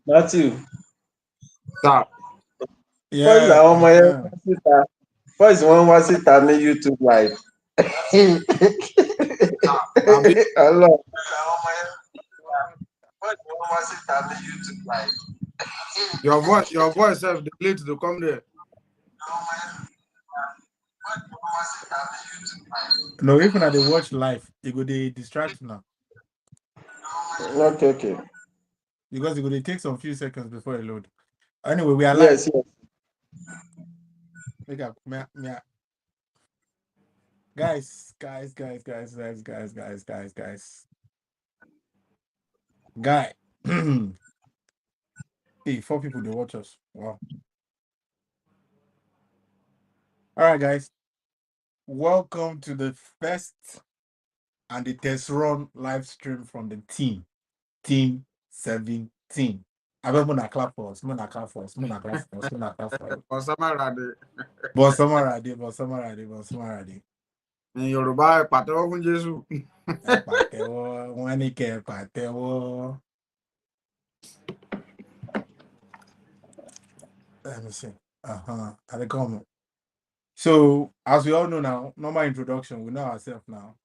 Matthew. Sir. First, Yeah. I want my sister. First, one was it on the YouTube live. I'm here. Hello. First, one was it on the YouTube live. Your voice have the late to come there. No, even at the watch live, you go they distract now Okay, okay. because it go they take some few seconds before it load. Anyway, we are live. Yes, yes. Make up, guys. Guy, hey, 4 people they watch us. Wow. All right, guys. Welcome to the first and the test run live stream from the Team 17. I bet Mona clap for us. Mona clap for us. Mona clap for us. Mona clap for us. For Samarade. Bọ̀sọ́mọ́ràdé. In Yoruba, pàtẹ́wọ́ fún Jésù. Ẹ pàtẹ́wọ́, wọ́n ní kẹ́ ẹ pàtẹ́wọ́. Let me see. At the comment. So, as we all know now, normal introduction, we know ourselves now.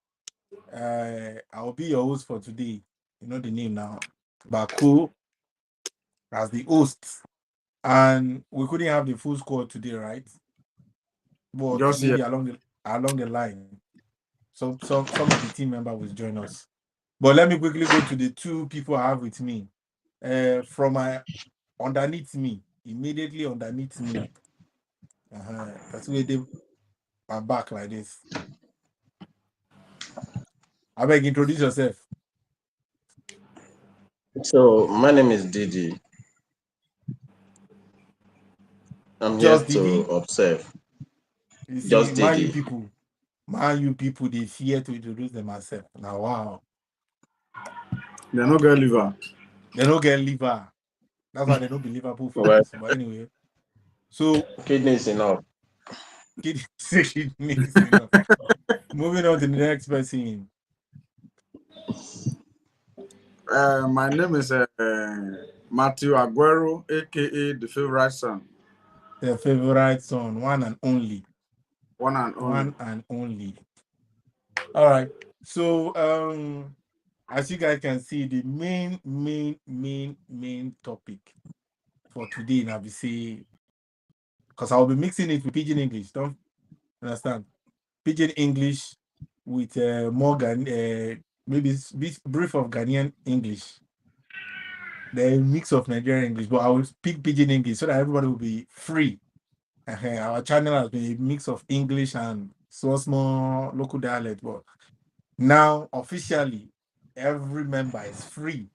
I will be your host for today. You know the name now. Baku as the host. And we couldn't have the full squad today, right? But Just maybe here. along the line, some of the team members will join us. But let me quickly go to the 2 people I have with me. From my underneath me, immediately underneath me. That's where they are back like this. I beg, introduce yourself. So, my name is Didi. I'm Just here to Didi. observe. You see, Just man, you Didi. people, they fear to introduce themselves. Now, wow. They no get liver. They don't get liver. That's why they don't be Liverpool Well, fans. But anyway, so kidneys enough. kidneys, Moving on to the next person. My name is Matthew Aguero, aka the favorite son. The favorite son, one and only. One and only. One and only. All right. So as you guys can see, the main topic for today now we say, because I'll be mixing it with Pidgin English. Don't understand? Pidgin English with more maybe brief of Ghanaian English. The mix of Nigerian English, but I will speak Pidgin English so that everybody will be free. Our channel has been a mix of English and small local dialect, but now officially every member is free.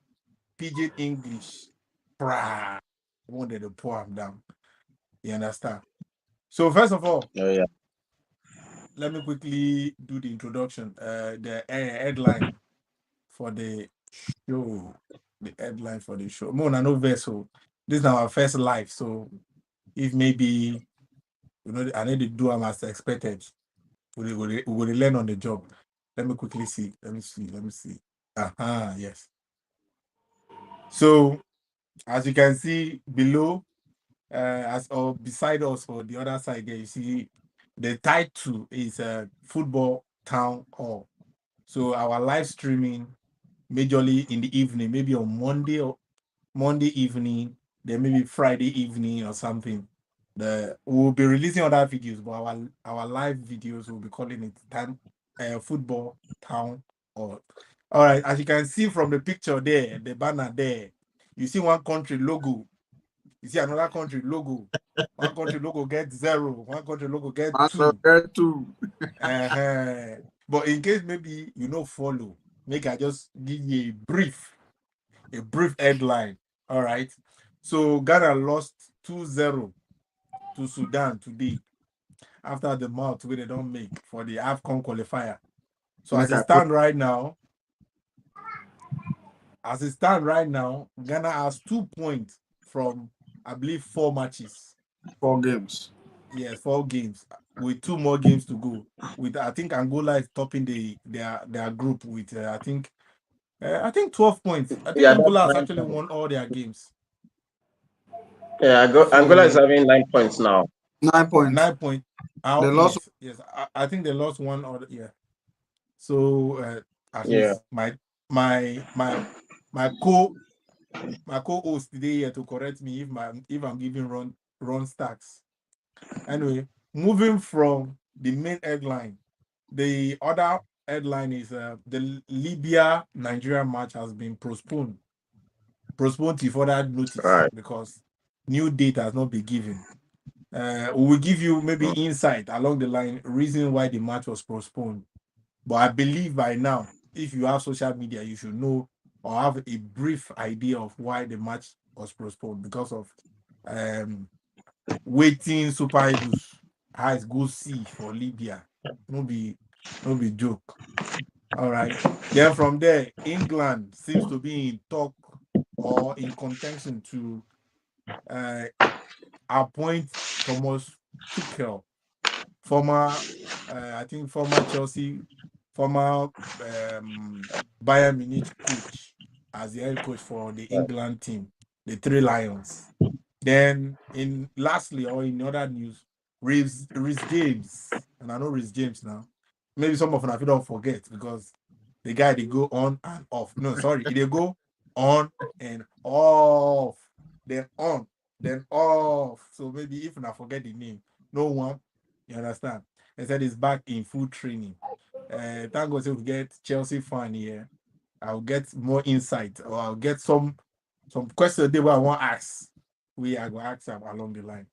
Pidgin English. Brah. Wanted to pour them down. You understand? So first of all, Oh, yeah. let me quickly do the introduction. The headline for the show. The headline for the show. Mona no vessel. This is our first live, so if maybe I need to do them as expected. We will learn on the job. Let me quickly see. Let me see. Yes. So as you can see below, as or beside us or the other side there, you see the title is Football Town Hall. So our live streaming majorly in the evening, maybe on Monday evening, then maybe Friday evening or something. We'll be releasing other videos, but our live videos will be calling it Football Town Hall. All right, as you can see from the picture there, the banner there, you see one country logo. You see another country logo. One country logo get 0. One country logo get 2. Get 2. But in case maybe you know follow, make I just give you a brief headline. All right. So Ghana lost 2-0 to Sudan today after the mouth where they don't make for the AFCON qualifier. So as it stands right now, Ghana has 2 points from, I believe, 4 matches. 4 games. Yes, 4 games with 2 more games to go. With I think Angola is topping their group with I think 12 points. I think Yeah, Angola has that's actually won all their games. Yeah, Angola is So having 9 points now. 9 points. 9 point out. They lost. Yes. I think they lost one or yeah. So at Yeah. least my co-host today here to correct me if I'm giving wrong stacks. Anyway, moving from the main headline, the other headline is the Libya Nigeria match has been postponed to further notice Right. because new date has not been given. We will give you maybe insight along the line reason why the match was postponed. But I believe by now, if you have social media, you should know or have a brief idea of why the match was postponed because of waiting Super Eagles has go see for Libya. No be joke. All right. Then from there, England seems to be in talk or in contention to appoint Thomas Tuchel, former Chelsea, former Bayern Munich coach, as the head coach for the England team, the Three Lions. Then lastly, or in other news, Rhys James, and I know Rhys James now. Maybe some of them if you don't forget because the guy they go on and off. No, sorry, they go on and off, then on, then off. So maybe if I forget the name, no one, you understand. They said he's back in full training. Thank God we get Chelsea fan here. I'll get more insight or I'll get some questions they will want to ask. We are going to ask them along the line.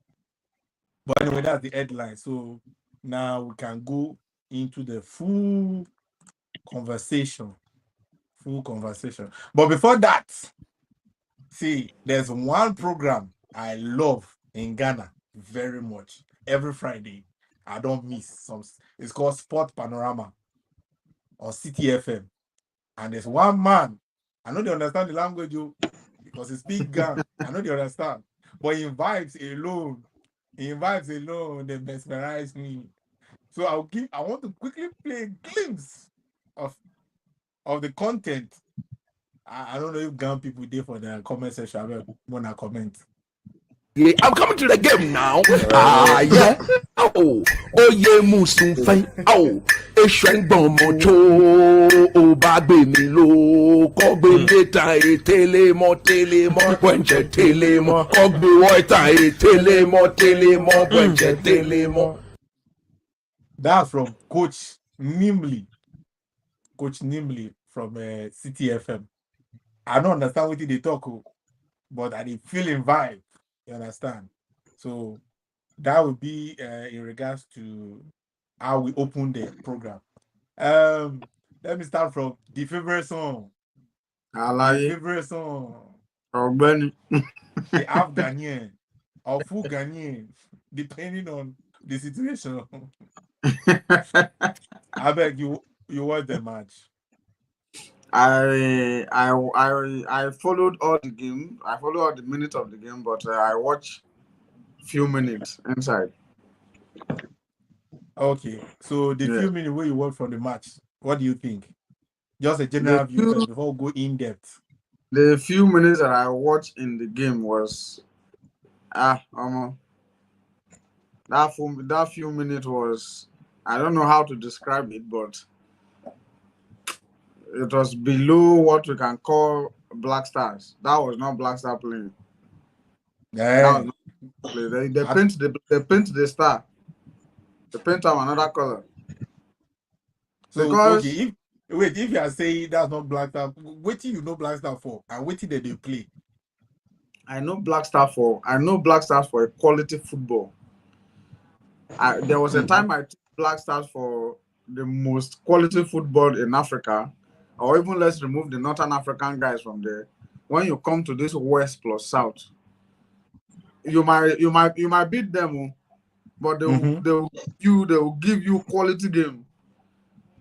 But anyway, that's the headline. So now we can go into the full conversation. But before that, see, there's one program I love in Ghana very much. Every Friday, I don't miss some. It's called Sport Panorama or CTFM. And there's one man, I know they understand the language because he speaks Ghana. I know they understand. But in vibes alone, they mesmerize me. So I want to quickly play a glimpse of the content. I don't know if Ghana people did for the comment section. I want to comment. I'm coming to the game now. Yeah. Oh yeah, musun fine. Oh, Eshwengbon mocho. Oh, bagbe mi lo. Kogbe meta tele mo. Wenche tele mo. Kogbe waita tele mo. Wenche tele mo. That's from Coach Nimley from CTFM. I don't understand what they talk, but I did feeling vibe. You understand? So that would be in regards to how we open the program. Let me start from the favorite song. Alaye. The favorite song. Ogbeni. The half Ghanaian or full Ghanaian, depending on the situation. I beg you watch the match. I followed all the game. I followed all the minutes of the game, but I watched few minutes inside. Okay, so the few minutes where you watch from the match, what do you think? Just a general view first before we go in depth. The few minutes that I watched in the game was that few minutes was, I don't know how to describe it, but it was below what we can call Black Stars. That was not Black Star playing. Yeah. That was not play. They paint the star. They paint them another color. So because okay, if you are saying that's not Black Star, what do you know Black Star for, and what did they play? I know Black Stars for a quality football. There was a time I took Black Stars for the most quality football in Africa, or even let's remove the Northern African guys from there. When you come to this West plus South, you might beat them, but they will give you quality game.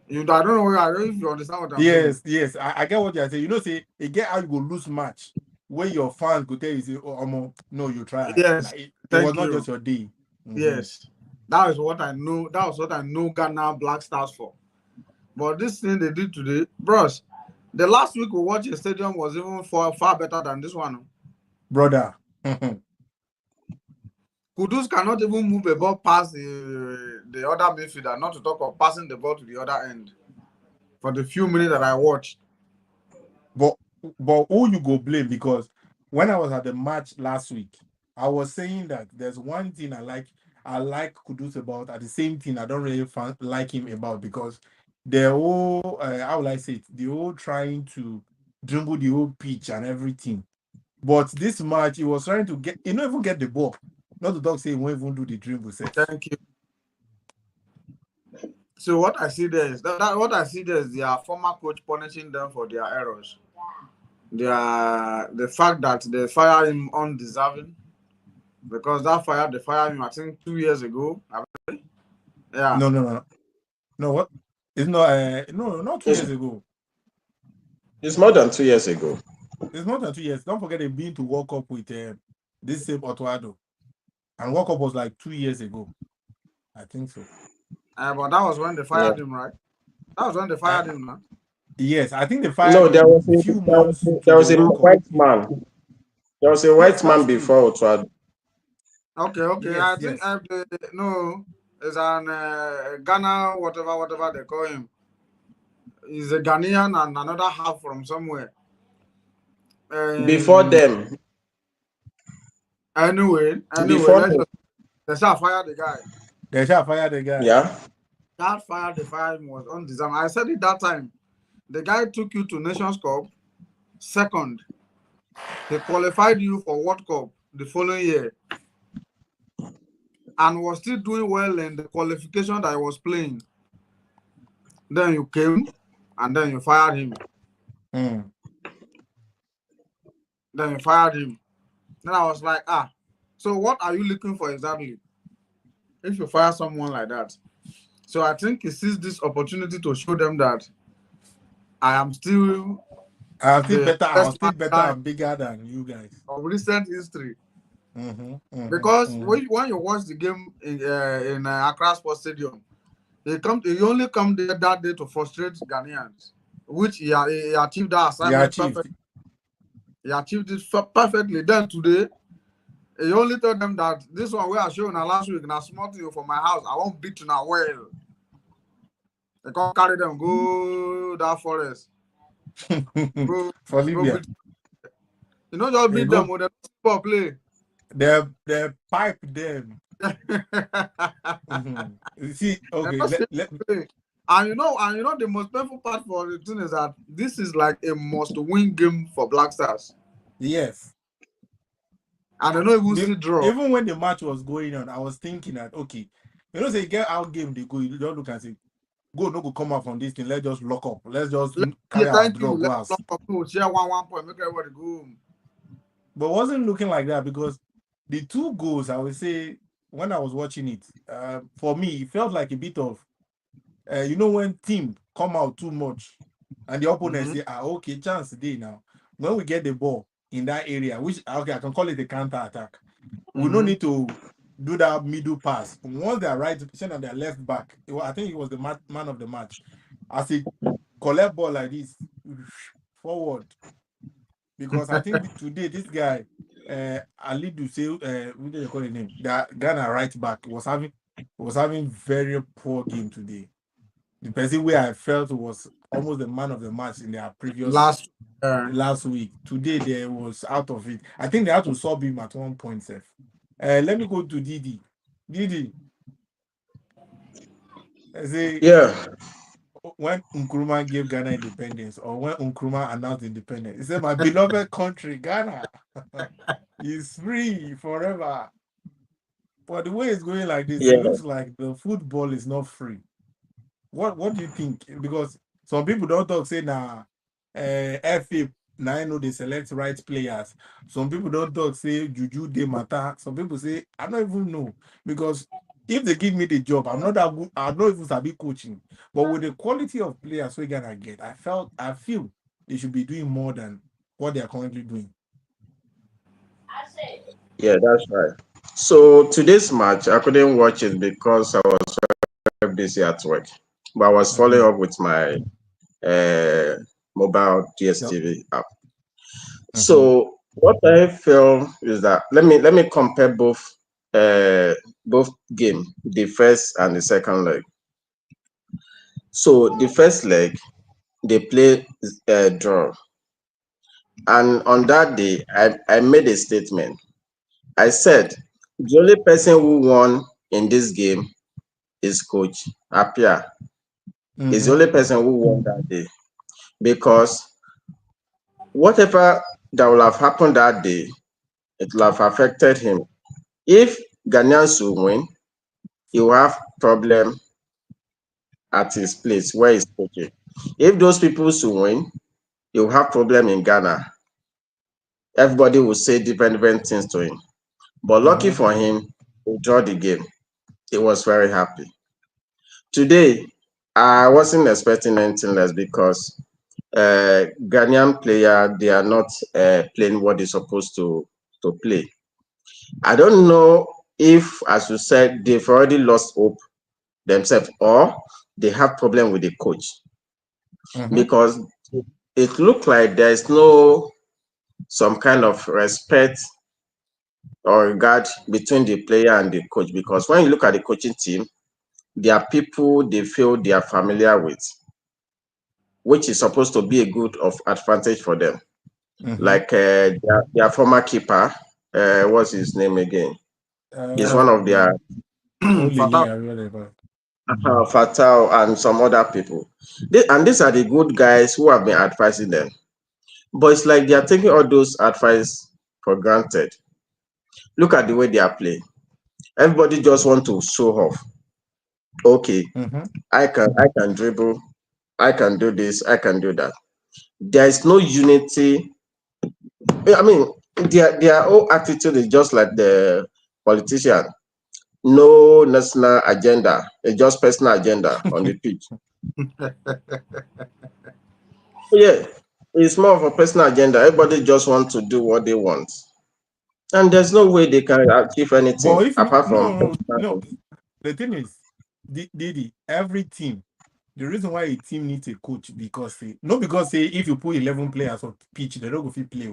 I don't know if you understand what I'm saying. Yes, I get what you're saying. You know, say you get how you go lose match when your fans go tell you, say, "Oh, no, you try." Yes, like, it was not just your day. Yes, that is what I know. That was what I know Ghana Black Stars for. But this thing they did today, bros, the last week we watched the stadium was even far better than this one. Brother. Kudus cannot even move a ball past the other midfielder, not to talk of passing the ball to the other end. For the few minutes that I watched. But who you go blame? Because when I was at the match last week, I was saying that there's one thing I like Kudus about, at the same thing I don't really like him about, because the whole how will I say it? The whole trying to dribble the whole pitch and everything. But this match, he was trying to get, not even get the ball. Not to talk say he won't even do the dribble set. Thank you. So what I see there is their former coach punishing them for their errors. The fact that they fired him undeserving, because they fired him I think 2 years ago. Yeah. No, what? It's not not 2 years ago. It's more than 2 years ago. It's more than 2 years. Don't forget they've been to World Cup with this same Otuado. And World Cup was like 2 years ago. I think so. But that was when they fired him, right? That was when they fired him, man. Yes, I think they fired No, him there was a few months. There was a white man. There was a white man before Otuado. Okay. Yes, I think it's an Ghana, whatever they call him. He's a Ghanaian and another half from somewhere. Before them. Anyway, they shall fire the guy. Yeah. That the fire was undeserved. I said it that time. The guy took you to Nations Cup second. He qualified you for World Cup the following year and was still doing well in the qualification that he was playing. Then you came and then you fired him. Then you fired him. Then I was like, so what are you looking for exactly if you fire someone like that? So I think he sees this opportunity to show them that I'm still better and bigger than you guys. Of recent history. Because when you watch the game in Accra Sports Stadium, he only come there that day to frustrate Ghanaians, which he achieved that assignment perfectly. He achieved it perfectly. Then today, he only told them that this one we are showing last week now small to you for my house. I won't beat you now well. They can't carry them, go that forest. Go, for Libya. Just beat them with the football play. They pipe them. You see, okay. And you know the most painful part for the thing is that this is like a must-win game for Black Stars. Yes. And they don't even see draw. Even when the match was going on, I was thinking that say you get out game, they go, you don't look and say, go come out from this thing, let's just lock up. Let's just carry our draw. Let's lock up, share 1 point, make everybody go. But it wasn't looking like that, because the 2 goals, I would say, when I was watching it, for me, it felt like a bit of, when team come out too much and the opponent say, okay, chance today now. When we get the ball in that area, which, okay, I can call it a counter attack. We don't need to do that middle pass. Once they're right position and they're left back, I think it was the man of the match. As he collect ball like this, forward. Because I think today, this guy, Alidu say, what do you call his name? That Ghana right back was having very poor game today. The person where I felt was almost the man of the match in their previous last week. Today they was out of it. I think they had to sub him at one point. Let me go to Didi. I say, when Nkrumah gave Ghana independence, or when Nkrumah announced independence, he said, my beloved country, Ghana, is free forever. But the way it's going like this, it looks like the football is not free. What do you think? Because some people don't talk, say, FA, now I know they select right players. Some people don't talk, say, Juju, they matter. Some people say, I don't even know. Because if they give me the job, I'm not that good. I'm not even sabi coaching. But with the quality of players we're gonna get, I feel they should be doing more than what they are currently doing. Yeah, that's right. So today's match, I couldn't watch it because I was very busy at work. But I was following up with my mobile DSTV app. So what I feel is that let me compare both both game, the first and the second leg. So the first leg they play draw, and on that day I made a statement. I said the only person who won in this game is Coach Apia. Is the only person who won that day, because whatever that will have happened that day, it will have affected him. If Ghanaians will win, he will have problem at his place where he's coaching. If those people will win, he will have problem in Ghana. Everybody will say different things to him. But lucky for him, he drew the game. He was very happy. Today, I wasn't expecting anything less because Ghanaian player, they are not playing what they're supposed to play. I don't know if, as you said, they've already lost hope themselves, or they have problem with the coach, because it looked like there is no some kind of respect or regard between the player and the coach. Because when you look at the coaching team, there are people they feel they are familiar with, which is supposed to be a good of advantage for them. Like their former keeper, what's his name again? He's one of their Fatal and some other people. And these are the good guys who have been advising them. But it's like they are taking all those advice for granted. Look at the way they are playing. Everybody just want to show off. Okay, I can dribble, I can do this, I can do that. There is no unity. I mean, their whole attitude is just like the politician. No national agenda, it's just personal agenda on the pitch. Yeah, it's more of a personal agenda. Everybody just wants to do what they want, and there's no way they can achieve anything But if you apart from. no, the thing is, Didi, every team, the reason why a team needs a coach because not because if you put 11 players on pitch, they don't go fit play.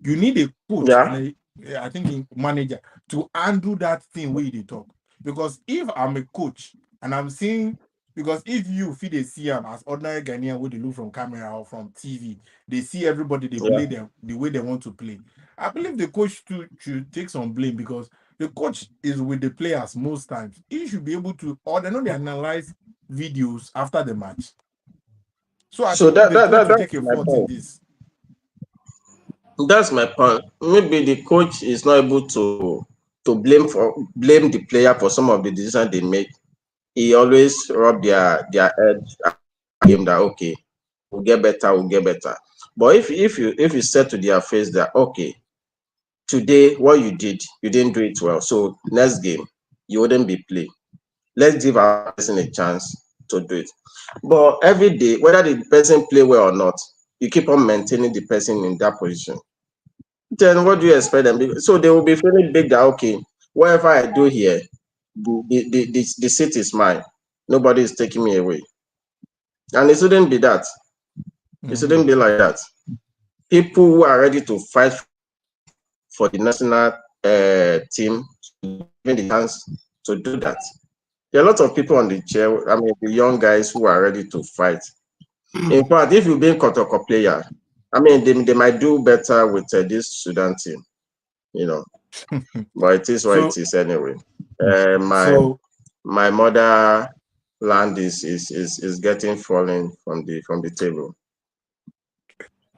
You need a coach Yeah. and I think a manager to undo that thing where they talk. Because if I'm a coach and I'm seeing, because if you feed a CM as ordinary Ghanaian where they look from camera or from TV, they see everybody, they play them the way they want to play. I believe the coach should take some blame, because the coach is with the players most times. He should be able to, or they know they analyze videos after the match. So I think the coach will take a fault in this. That's my point. Maybe the coach is not able to blame the player for some of the decisions they make. He always rub their head game that okay, we'll get better. But if you said to their face that okay, today what you didn't do it well. So next game you wouldn't be playing. Let's give our person a chance to do it. But every day, whether the person play well or not, you keep on maintaining the person in that position. Then what do you expect them? So they will be feeling big that okay, whatever I do here, the seat is mine. Nobody is taking me away. And it shouldn't be that. It shouldn't be like that. People who are ready to fight for the national team, given the chance to do that. There are a lot of people on the chair. I mean, the young guys who are ready to fight. In fact, if you've been Kotoko player, I mean, they might do better with this Sudan team, you know. But it is what it is anyway. My mother land is getting fallen from the table.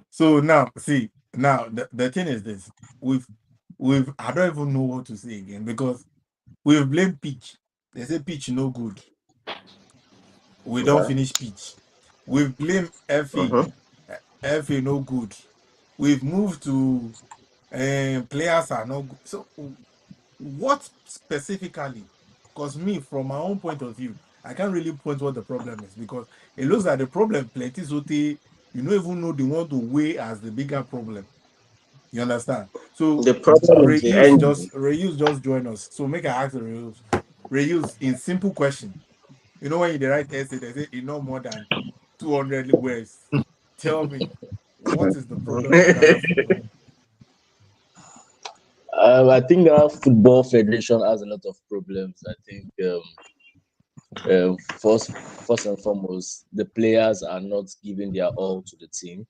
So now, see, the thing is this: we've I don't even know what to say again, because we've blamed pitch. They say pitch no good. We don't finish pitch. We've blamed FA. FA no good. We've moved to players are not good. So what specifically? Because me, from my own point of view, I can't really point what the problem is, because it looks like the problem plenty. So you don't even know the one to weigh as the bigger problem. You understand? So the problem is the engine. Reuse just join us. So make I ask the Reuse in simple question. You know, when you write essay, they say no more than 200 words. Tell me, what is the problem with Ghana football? I think our football federation has a lot of problems. I think first and foremost, the players are not giving their all to the team,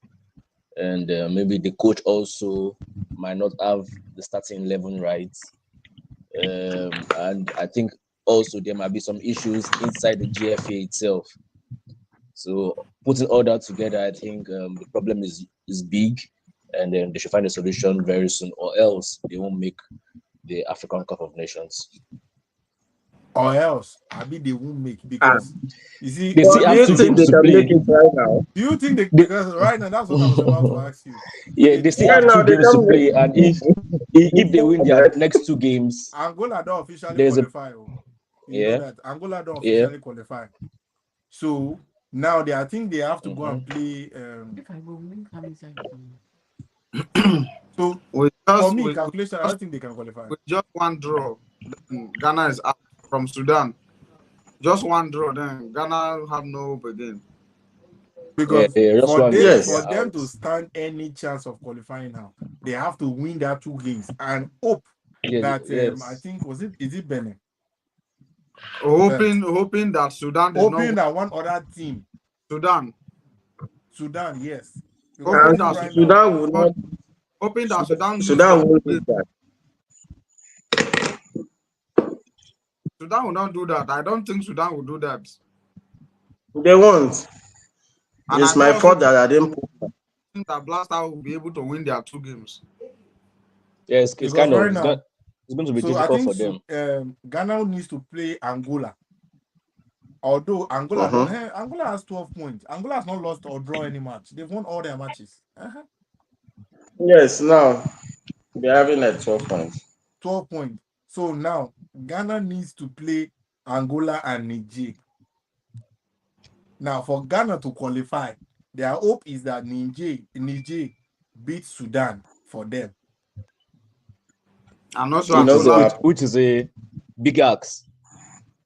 and maybe the coach also might not have the starting 11 right. And I think also there might be some issues inside the GFA itself. So putting all that together, I think the problem is big, and then they should find a solution very soon, or else they won't make the African Cup of Nations. Or else, I mean, they won't make Ah, because you see, They but still do have you two think games they to can make play. it right now? do you think they, They, because right now that's what I was about to ask you. yeah, The they still team Right have now, two they games to can play, and if they win their make next two games, Angola don't officially there's a qualify. Oh. You know yeah, that Angola don't yeah. officially qualify. So now I think they have to go and Mm-hmm. play. So for me, calculation, I don't think they can qualify with just one draw, then Ghana is out from Sudan. Just one draw, then Ghana have no hope again. Yeah, because yeah, just for one them game, yes. for they're them out. to stand any chance of qualifying now, they have to win that two games and hope Yes, that I yes. think is it Benin? Hoping that Sudan did not Hoping win. that one other team, Sudan. yes, because I Hoping And think that right now, Sudan will not. hoping that Sudan lose Sudan their won't do that. Sudan will not do that. I don't think Sudan will do that. They won't. And I It's my don't also fault that I didn't put that. think that Black Star will be able to win their two games. Yes, it's because kind of right now, it's going to be so I difficult think for them. Ghana needs to play Angola. Although Angola don't, Uh-huh. Angola has 12 points. Angola has not lost or drawn any match. They've won all their matches. Yes, now they're having a 12 points. 12 points. So now Ghana needs to play Angola and Niger. Now for Ghana to qualify, their hope is that Niger beats Sudan for them. And also Which is Angola. Which is a big ask.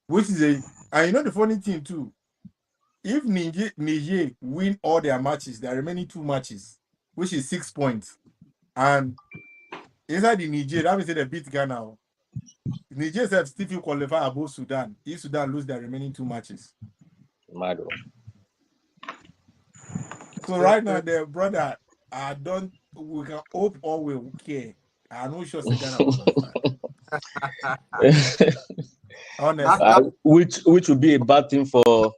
Which is and you know the funny thing too, if Niger win all their matches, their remaining two matches, which is 6 points, and inside the Niger, that means they beat Ghana. Niger said still qualify above Sudan if Sudan lose their remaining two matches. Mado. So right now, the brother, we can hope or we will care. I'm not sure Ghana will qualify. Honestly. which would be a bad thing for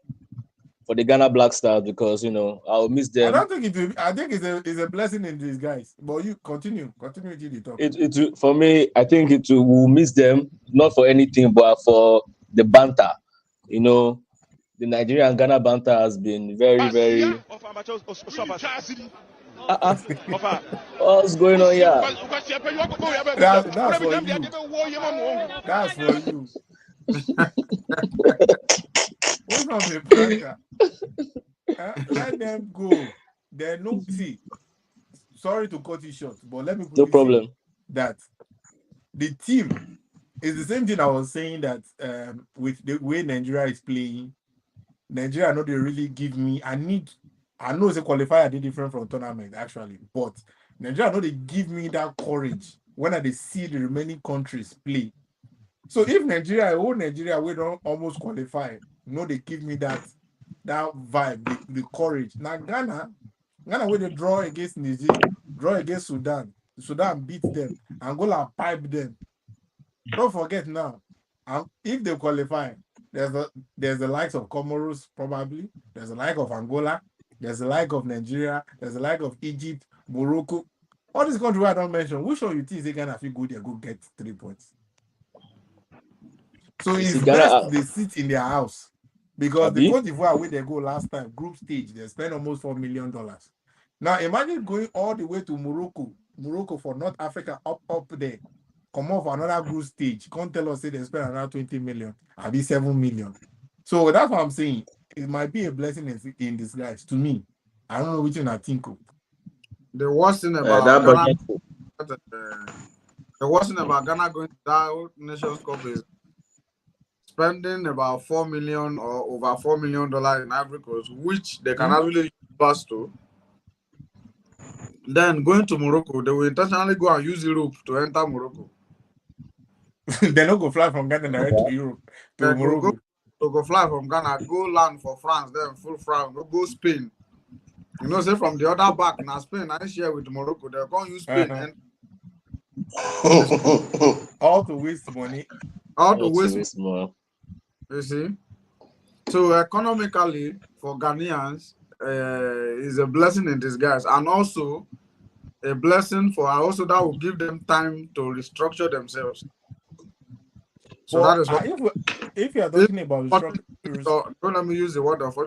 the Ghana Black Stars, because I'll miss them. I don't think it will. I think it's a blessing in disguise. But you continue with the talk. It for me, I think will miss them, not for anything, but for the banter. The Nigerian Ghana banter has been very, very. What's going on here? That's for you. That's for you. What's wrong with Branca? Let them go. See. Sorry to cut you short, but let me quickly No problem. say that the team is the same thing I was saying, that with the way Nigeria is playing, Nigeria know they really give me. I know it's a qualifier they different from tournament actually, but Nigeria know they give me that courage when I see the remaining countries play. So if Nigeria we don't almost qualify, they give me that vibe, the courage. Now Ghana when they draw against Niger, draw against Sudan beat them, Angola pipe them. Don't forget now, if they qualify, there's the likes of Comoros, probably. There's the like of Angola. There's the like of Nigeria. There's the like of Egypt, Morocco. All these countries I don't mention. Which one you think they can feel good? They go get 3 points. So it's best they sit in their house, because the Cote d'Ivoire where they go last time, group stage, they spend almost $4 million. Now imagine going all the way to Morocco for North Africa, up there. Come off another group stage. Can't tell us say they spend around 20 million. I'll be 7 million. So that's what I'm saying. It might be a blessing in disguise to me. I don't know which one I think of. The worst thing about Ghana, going to that Nations Cup is spending about $4 million or over $4 million in Ivory Coast, which they can actually use to. Then going to Morocco, they will intentionally go and use Europe to enter Morocco. They don't go fly from Ghana direct to Europe to They Morocco. go fly from Ghana, go land for France, then full France, go Spain. You know, say from the other back now Spain, I share with Morocco. They're going to use Spain and All to waste money. all to waste. more. You see, so economically for Ghanaians, is a blessing in disguise, and also a blessing for also that will give them time to restructure themselves. So But that is what. if you are talking about So don't let me use the word of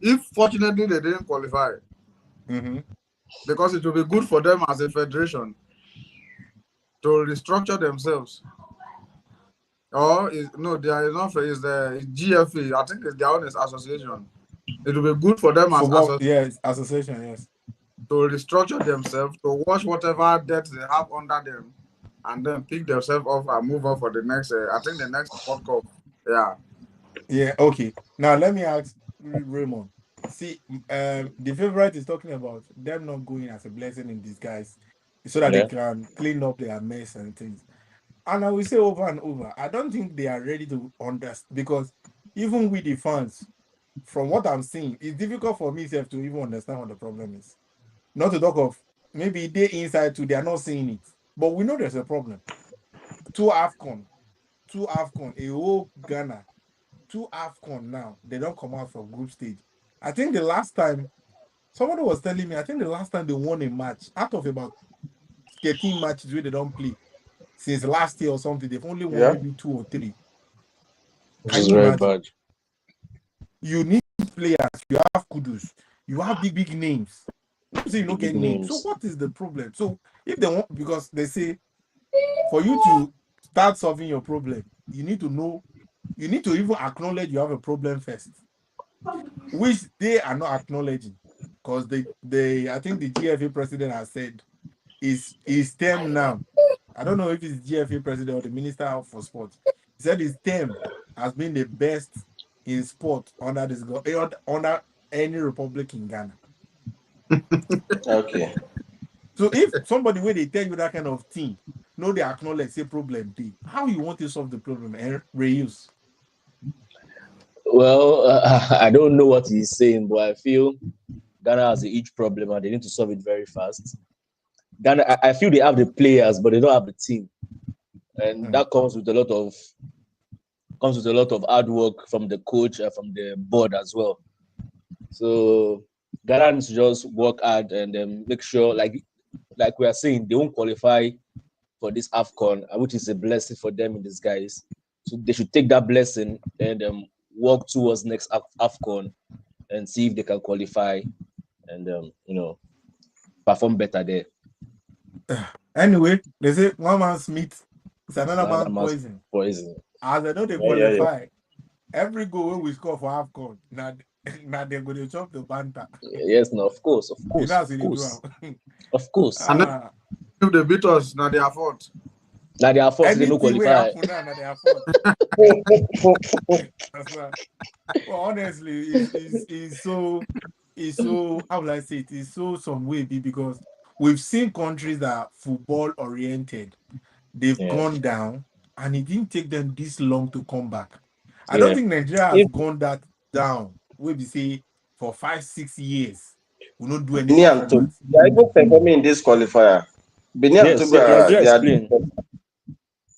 if fortunately they didn't qualify, because it will be good for them as a federation to restructure themselves. Or there is not is the GFA. I think it's their own association. It will be good for them as association, yes, to restructure themselves, to wash whatever debt they have under them, and then pick themselves off and move on for the next. I think the next World Cup. Yeah. Yeah. Okay. Now let me ask Raymond. See, the favorite is talking about them not going as a blessing in disguise, so that they can clean up their mess and things. And I will say over and over, I don't think they are ready to understand, because even with the fans, from what I'm seeing, it's difficult for me to even understand what the problem is. Not to talk of maybe they inside too, they are not seeing it. But we know there's a problem. Two AFCON, a whole Ghana, two AFCON now, they don't come out from group stage. I think the last time, somebody was telling me, I think the last time they won a match, out of about 13 matches where they don't play, since last year or something, they've only won maybe 2 or 3. Which Can is you very imagine? bad. You need players, you have Kudus, you have big names. So you don't get names. So what is the problem? So if they want, because they say for you to start solving your problem, you need to know, you need to even acknowledge you have a problem first, which they are not acknowledging, because I think the GFA president has said is term now. I don't know if it's GFA president or the minister for sport. He said his term has been the best in sport under under any republic in Ghana. Okay. So if somebody when they tell you that kind of thing, no, they acknowledge say problem day, how you want to solve the problem and reuse? Well, I don't know what he's saying, but I feel Ghana has a huge problem and they need to solve it very fast. Ghana, I feel they have the players, but they don't have the team, and that comes with a lot of hard work from the coach and from the board as well. So Ghana needs to just work hard and make sure, like we are saying, they won't qualify for this AFCON, which is a blessing for them in disguise. So they should take that blessing and work towards next AFCON and see if they can qualify and perform better there. Anyway, they say one man's meat is another man's poison. As they know they qualify, every goal we score for AFCON, now they're going to chop the banter. Yes, no, of course. You know, of course. And if they beat us, now they are fault. Now they are fault, they don't qualify. Now they are fault. Well, honestly, it's so how will I say it? It's so some way because we've seen countries that are football oriented, they've gone down, and it didn't take them this long to come back. I don't think Nigeria has gone that down. We say for 5-6 years, we don't do anything. They are even performing in this qualifier. Benin and Togo are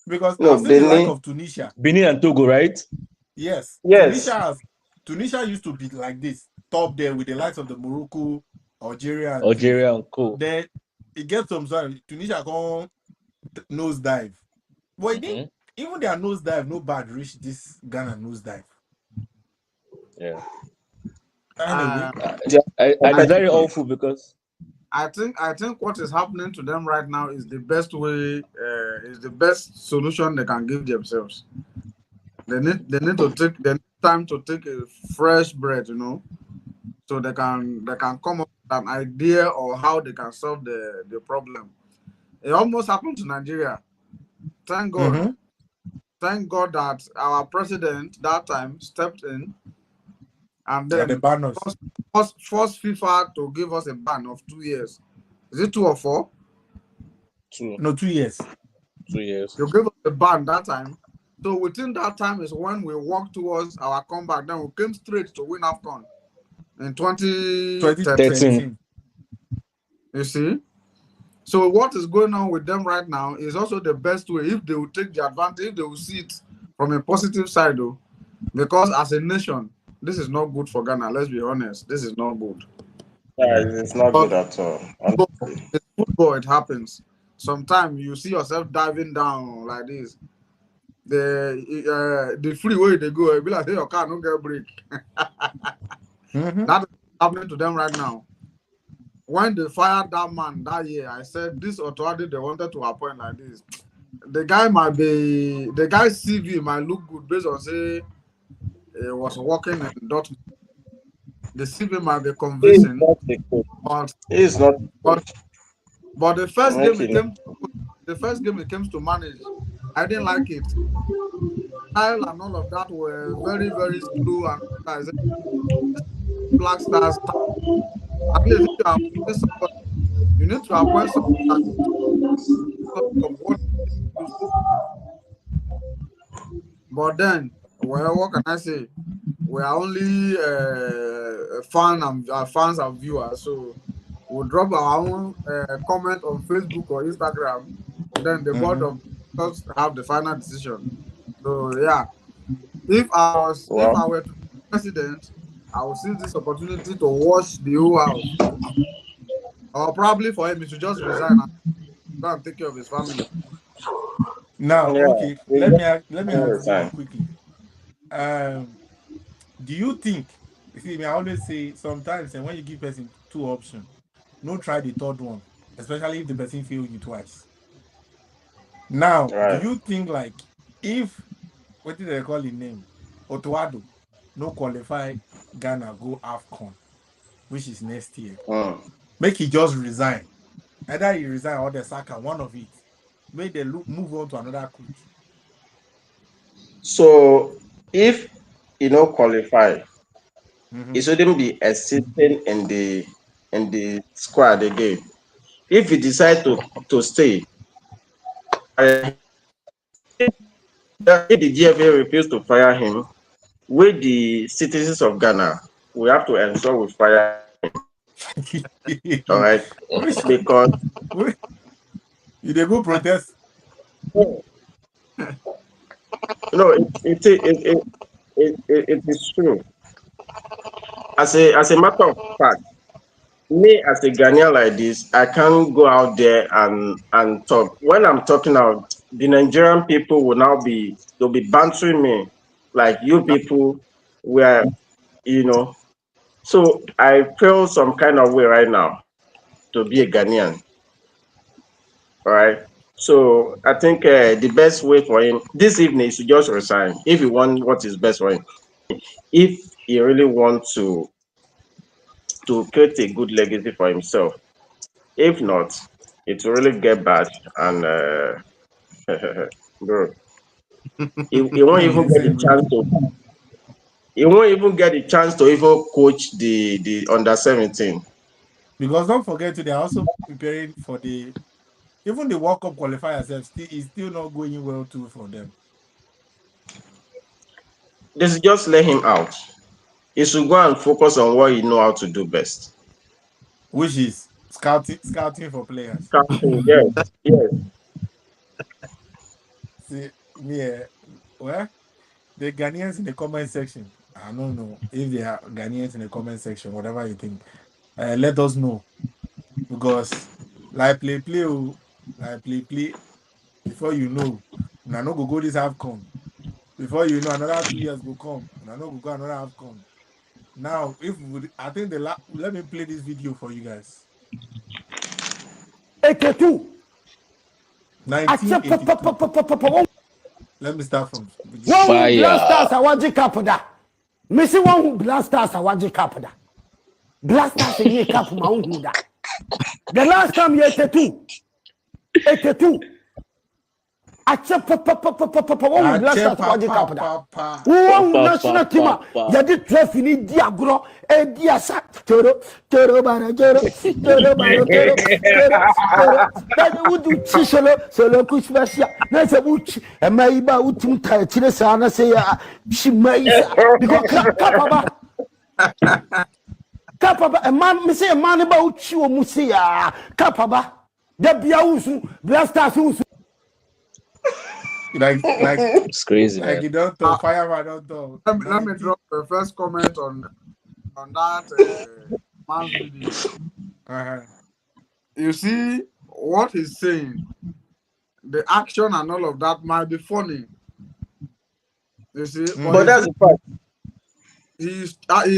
because I've seen the like of Tunisia. Benin and Togo, right? Yes. Tunisia used to be like this, top there with the likes of the Morocco, Algeria and Co. Then it gets some Tunisia gone nose dive. But even their nose dive, no bad reach this Ghana nose dive. Yeah. Anyway, it's very awful because I think what is happening to them right now is the best way, is the best solution they can give themselves. They need to take time to take a fresh breath, so they can come up with an idea of how they can solve the problem. It almost happened to Nigeria. Thank God. Thank God that our president that time stepped in and then forced FIFA to give us a ban of 2 years. Is it 2 or 4? 2. No, 2 years. 2 years. You gave us the ban that time. So within that time is when we walked towards our comeback. Then we came straight to win AFCON in 2013. You see? So what is going on with them right now is also the best way if they will take the advantage, if they will see it from a positive side, though. Because as a nation, this is not good for Ghana. Let's be honest. This is not good. Yeah, it's not But good at all. it's football, it happens. Sometimes you see yourself diving down like this. The free way they go, it be like, hey, your car don't get break. That is happening to them right now. When they fired that man that year, I said this authority they wanted to appoint like this. The guy's CV might look good based on say he was working in Dortmund. The CV might be convincing, He's not but the first game it came to manage, I didn't like it. Style and all of that were very, very slow, and I said, Black Stars. At least if you are appointing somebody, you need to appoint somebody that of what. But then, well, what can I say? We are only fans and viewers, so we'll drop our own comment on Facebook or Instagram. Then the board of us have the final decision. So yeah, if I were to be president, I would seize this opportunity to watch the whole house. Or probably for him, he should just resign and go and take care of his family. Now, okay, let me ask you quickly. Do you think? You see, I always say sometimes, and when you give person 2 options, no try the third one, especially if the person failed you twice. Now, do you think like if what did they call his name? Otuado no qualify Ghana go AFCON, which is next year. Make he just resign. Either he resign or the Saka, one of it. Make they move on to another coach. So if you know qualify, he shouldn't be assisting in the squad again. If he decide to stay, if the GFA refuse to fire him, with the citizens of Ghana, we have to ensure we fire him. All right, because you they go protest. No, it is true. As a matter of fact, me as a Ghanaian like this, I can't go out there and talk. When I'm talking out, the Nigerian people will now they'll be bantering me, like you people were, So I feel some kind of way right now to be a Ghanaian. All right. So I think the best way for him this evening is to just resign if he wants what is best for him. If he really wants to create a good legacy for himself. If not, it will really get bad and bro, he won't even get the chance to. He won't even get the chance to even coach the under 17. Because don't forget, they are also preparing for even the World Cup qualifiers. Is still not going well too for them. They should just let him out. He should go and focus on what he know how to do best. Which is scouting for players. Scouting, yes. See, well, the Ghanaians in the comment section. I don't know if they are Ghanaians in the comment section, whatever you think. Let us know. Because like play, before you know, I no go this AFCON. Before you know, another 2 years will come. And I know we'll go another AFCON. Now, I think let me play this video for you guys. 82. 1982. Let me start from One Blasters awaji kapoda. Missy one Blasters awaji kapoda. Blasters ye kap maunguda. The last time you 82. 82. akyɛ papa wɔn blasters wɔgye cup da papa. wɔn national team a yɛde trophy ni di agorɔ edi asa toro bara toro bɛɛ wudu ti solo kusubɛsia na sɛ wuti ɛmɛ yi ba wuti ta ekyire saa na sɛ yɛ si mɛ yi sa because kapaba ɛman mi sɛ ɛman ne ba wuti wɔn mu se ya kapaba dɛbia wusu blasters wusu. Like It's crazy, like man. you don't talk, fireman don't talk. Let me drop the first comment on that man's video. You see what he's saying, the action and all of that might be funny. You see, But that's the fact. he's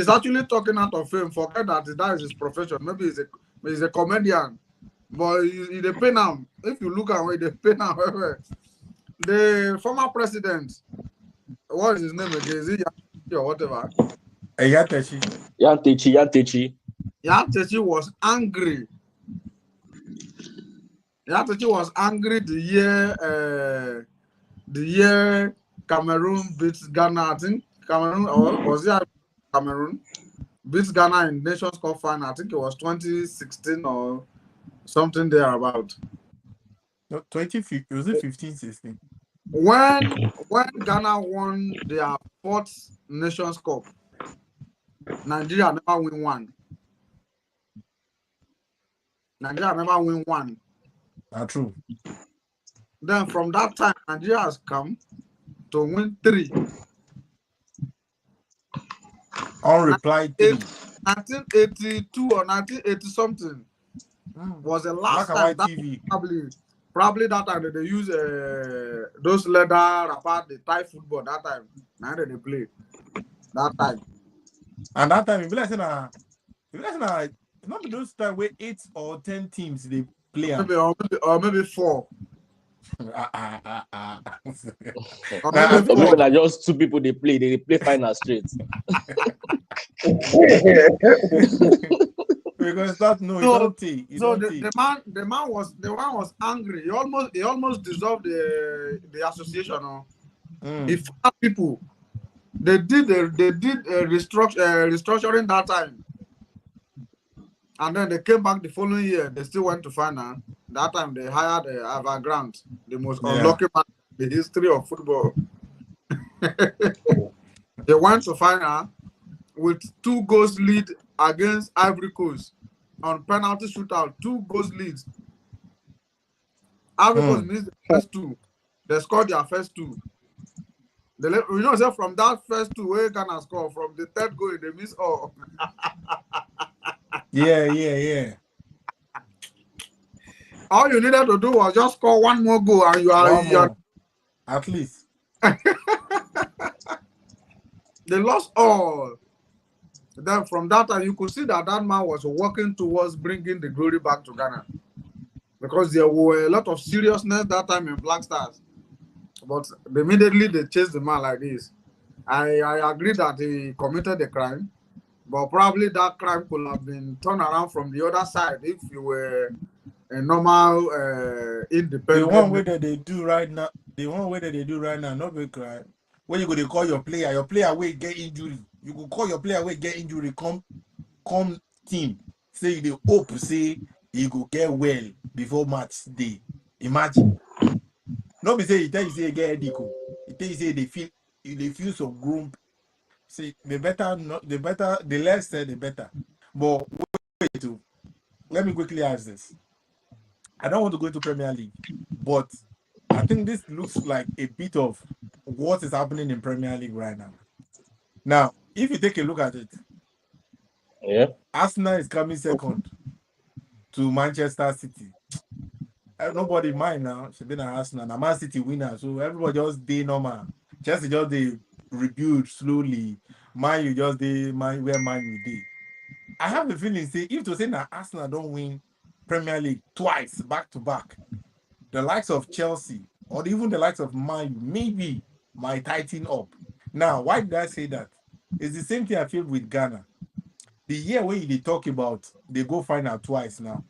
actually talking out of fame. Forget that is his profession. Maybe he's a comedian, but he the pay now. If you look at where they pay now, the former president, what is his name again? Is it Yantechi or whatever? Yantechi. Yantechi was angry. Yantechi was angry the year Cameroon beats Ghana. I think Cameroon, or was it Cameroon beats Ghana in Nations Cup final? I think it was 2016 or something thereabout. No, 2015, was it 15, 16? When Ghana won their 4th Nations Cup, Nigeria never win one. Not true. Then from that time, Nigeria has come to win 3. Unreplied 3. 1982 or 1980 something was the last Black time. and white TV. Probably that time they use those leather wrapper, the Thai football that time. Now they play that time. And that time, if you listen, not those time where 8 or 10 teams they play. Maybe 4. Even just 2 people they play final straight. Because that the man was angry. He almost dissolved the association. If people they did restructuring that time, and then they came back the following year. They still went to final. That time they hired Ava Grant, the most unlucky man in the history of football. They went to final with 2 goals lead against Ivory Coast on penalty shootout. 2 goals lead. Ivory Coast missed the first 2. They scored their first 2. So from that first 2, where Ghana score, from the 3rd goal, they miss all. Yeah. All you needed to do was just score 1 more goal, and you are at least. They lost all. Then from that time, you could see that man was working towards bringing the glory back to Ghana, because there were a lot of seriousness that time in Black Stars. But immediately they chased the man like this. I agree that he committed a crime, but probably that crime could have been turned around from the other side if you were a normal independent. The one way that they do right now, not be crime. When you go to call your player will get injury. You go call your player will get injury, come team. Say they hope say he go get well before match day. Imagine. No be say he tell you say get headache. He tell you say they feel some grump. See, the less said the better. But wait, let me quickly ask this. I don't want to go into Premier League, but I think this looks like a bit of what is happening in Premier League right now. Now, if you take a look at it, Arsenal is coming second to Manchester City. Nobody mind now. She's been an Arsenal, a Man City winner, so everybody just day normal. Chelsea just they rebuild slowly. Man, you just they where Man you day. I have a feeling say if to say that Arsenal don't win Premier League twice back to back, the likes of Chelsea or even the likes of Man maybe might tighten up. Now, why did I say that? It's the same thing I feel with Ghana. The year where they talk about they go final twice now.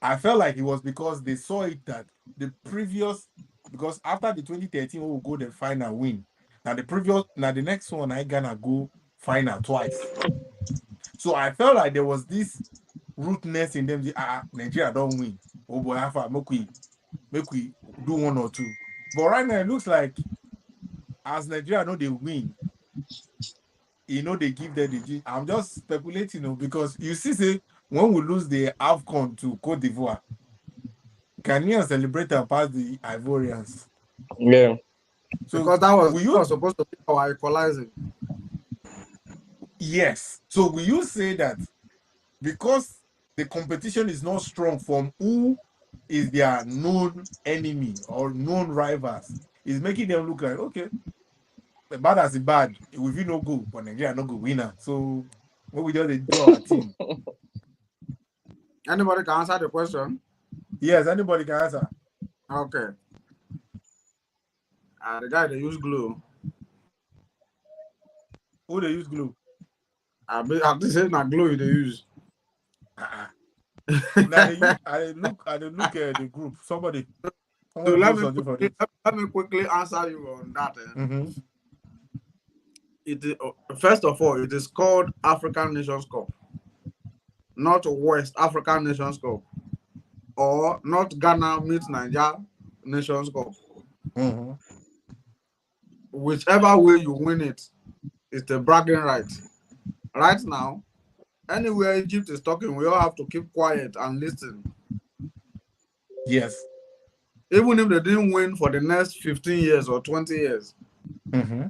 I felt like it was because they saw it that the previous because after the 2013 we will go the final win. Now the next one I gonna go final twice. So I felt like there was this rootness in them. Nigeria don't win. Oh boy, make we do one or two. But right now it looks like as Nigeria know they win, they give them the. I'm just speculating, because you see, say when we lose the AFCON to Cote d'Ivoire, Ghanaians celebrate and pass the Ivorians. Yeah. So because that was supposed to be our equalizing. Yes. So will you say that because the competition is not strong from who is their known enemy or known rivals, is making them look like, okay, the bad as the bad, if you no go, but Nigeria no go winner. So what we just do our team. Anybody can answer the question? Yes, anybody can answer. Okay. The guy they use glue. Who they use glue? I this is not glue they use. Now I look at the group. Somebody So post something for this. let me quickly answer you on that. Mm-hmm. It is, first of all, it is called African Nations Cup, not West African Nations Cup, or not Ghana meets Nigeria Nations Cup. Mm-hmm. Whichever way you win it, it's a bragging right. Right now, anywhere Egypt is talking, we all have to keep quiet and listen. Yes. Even if they didn't win for the next 15 years or 20 years, Mm-hmm.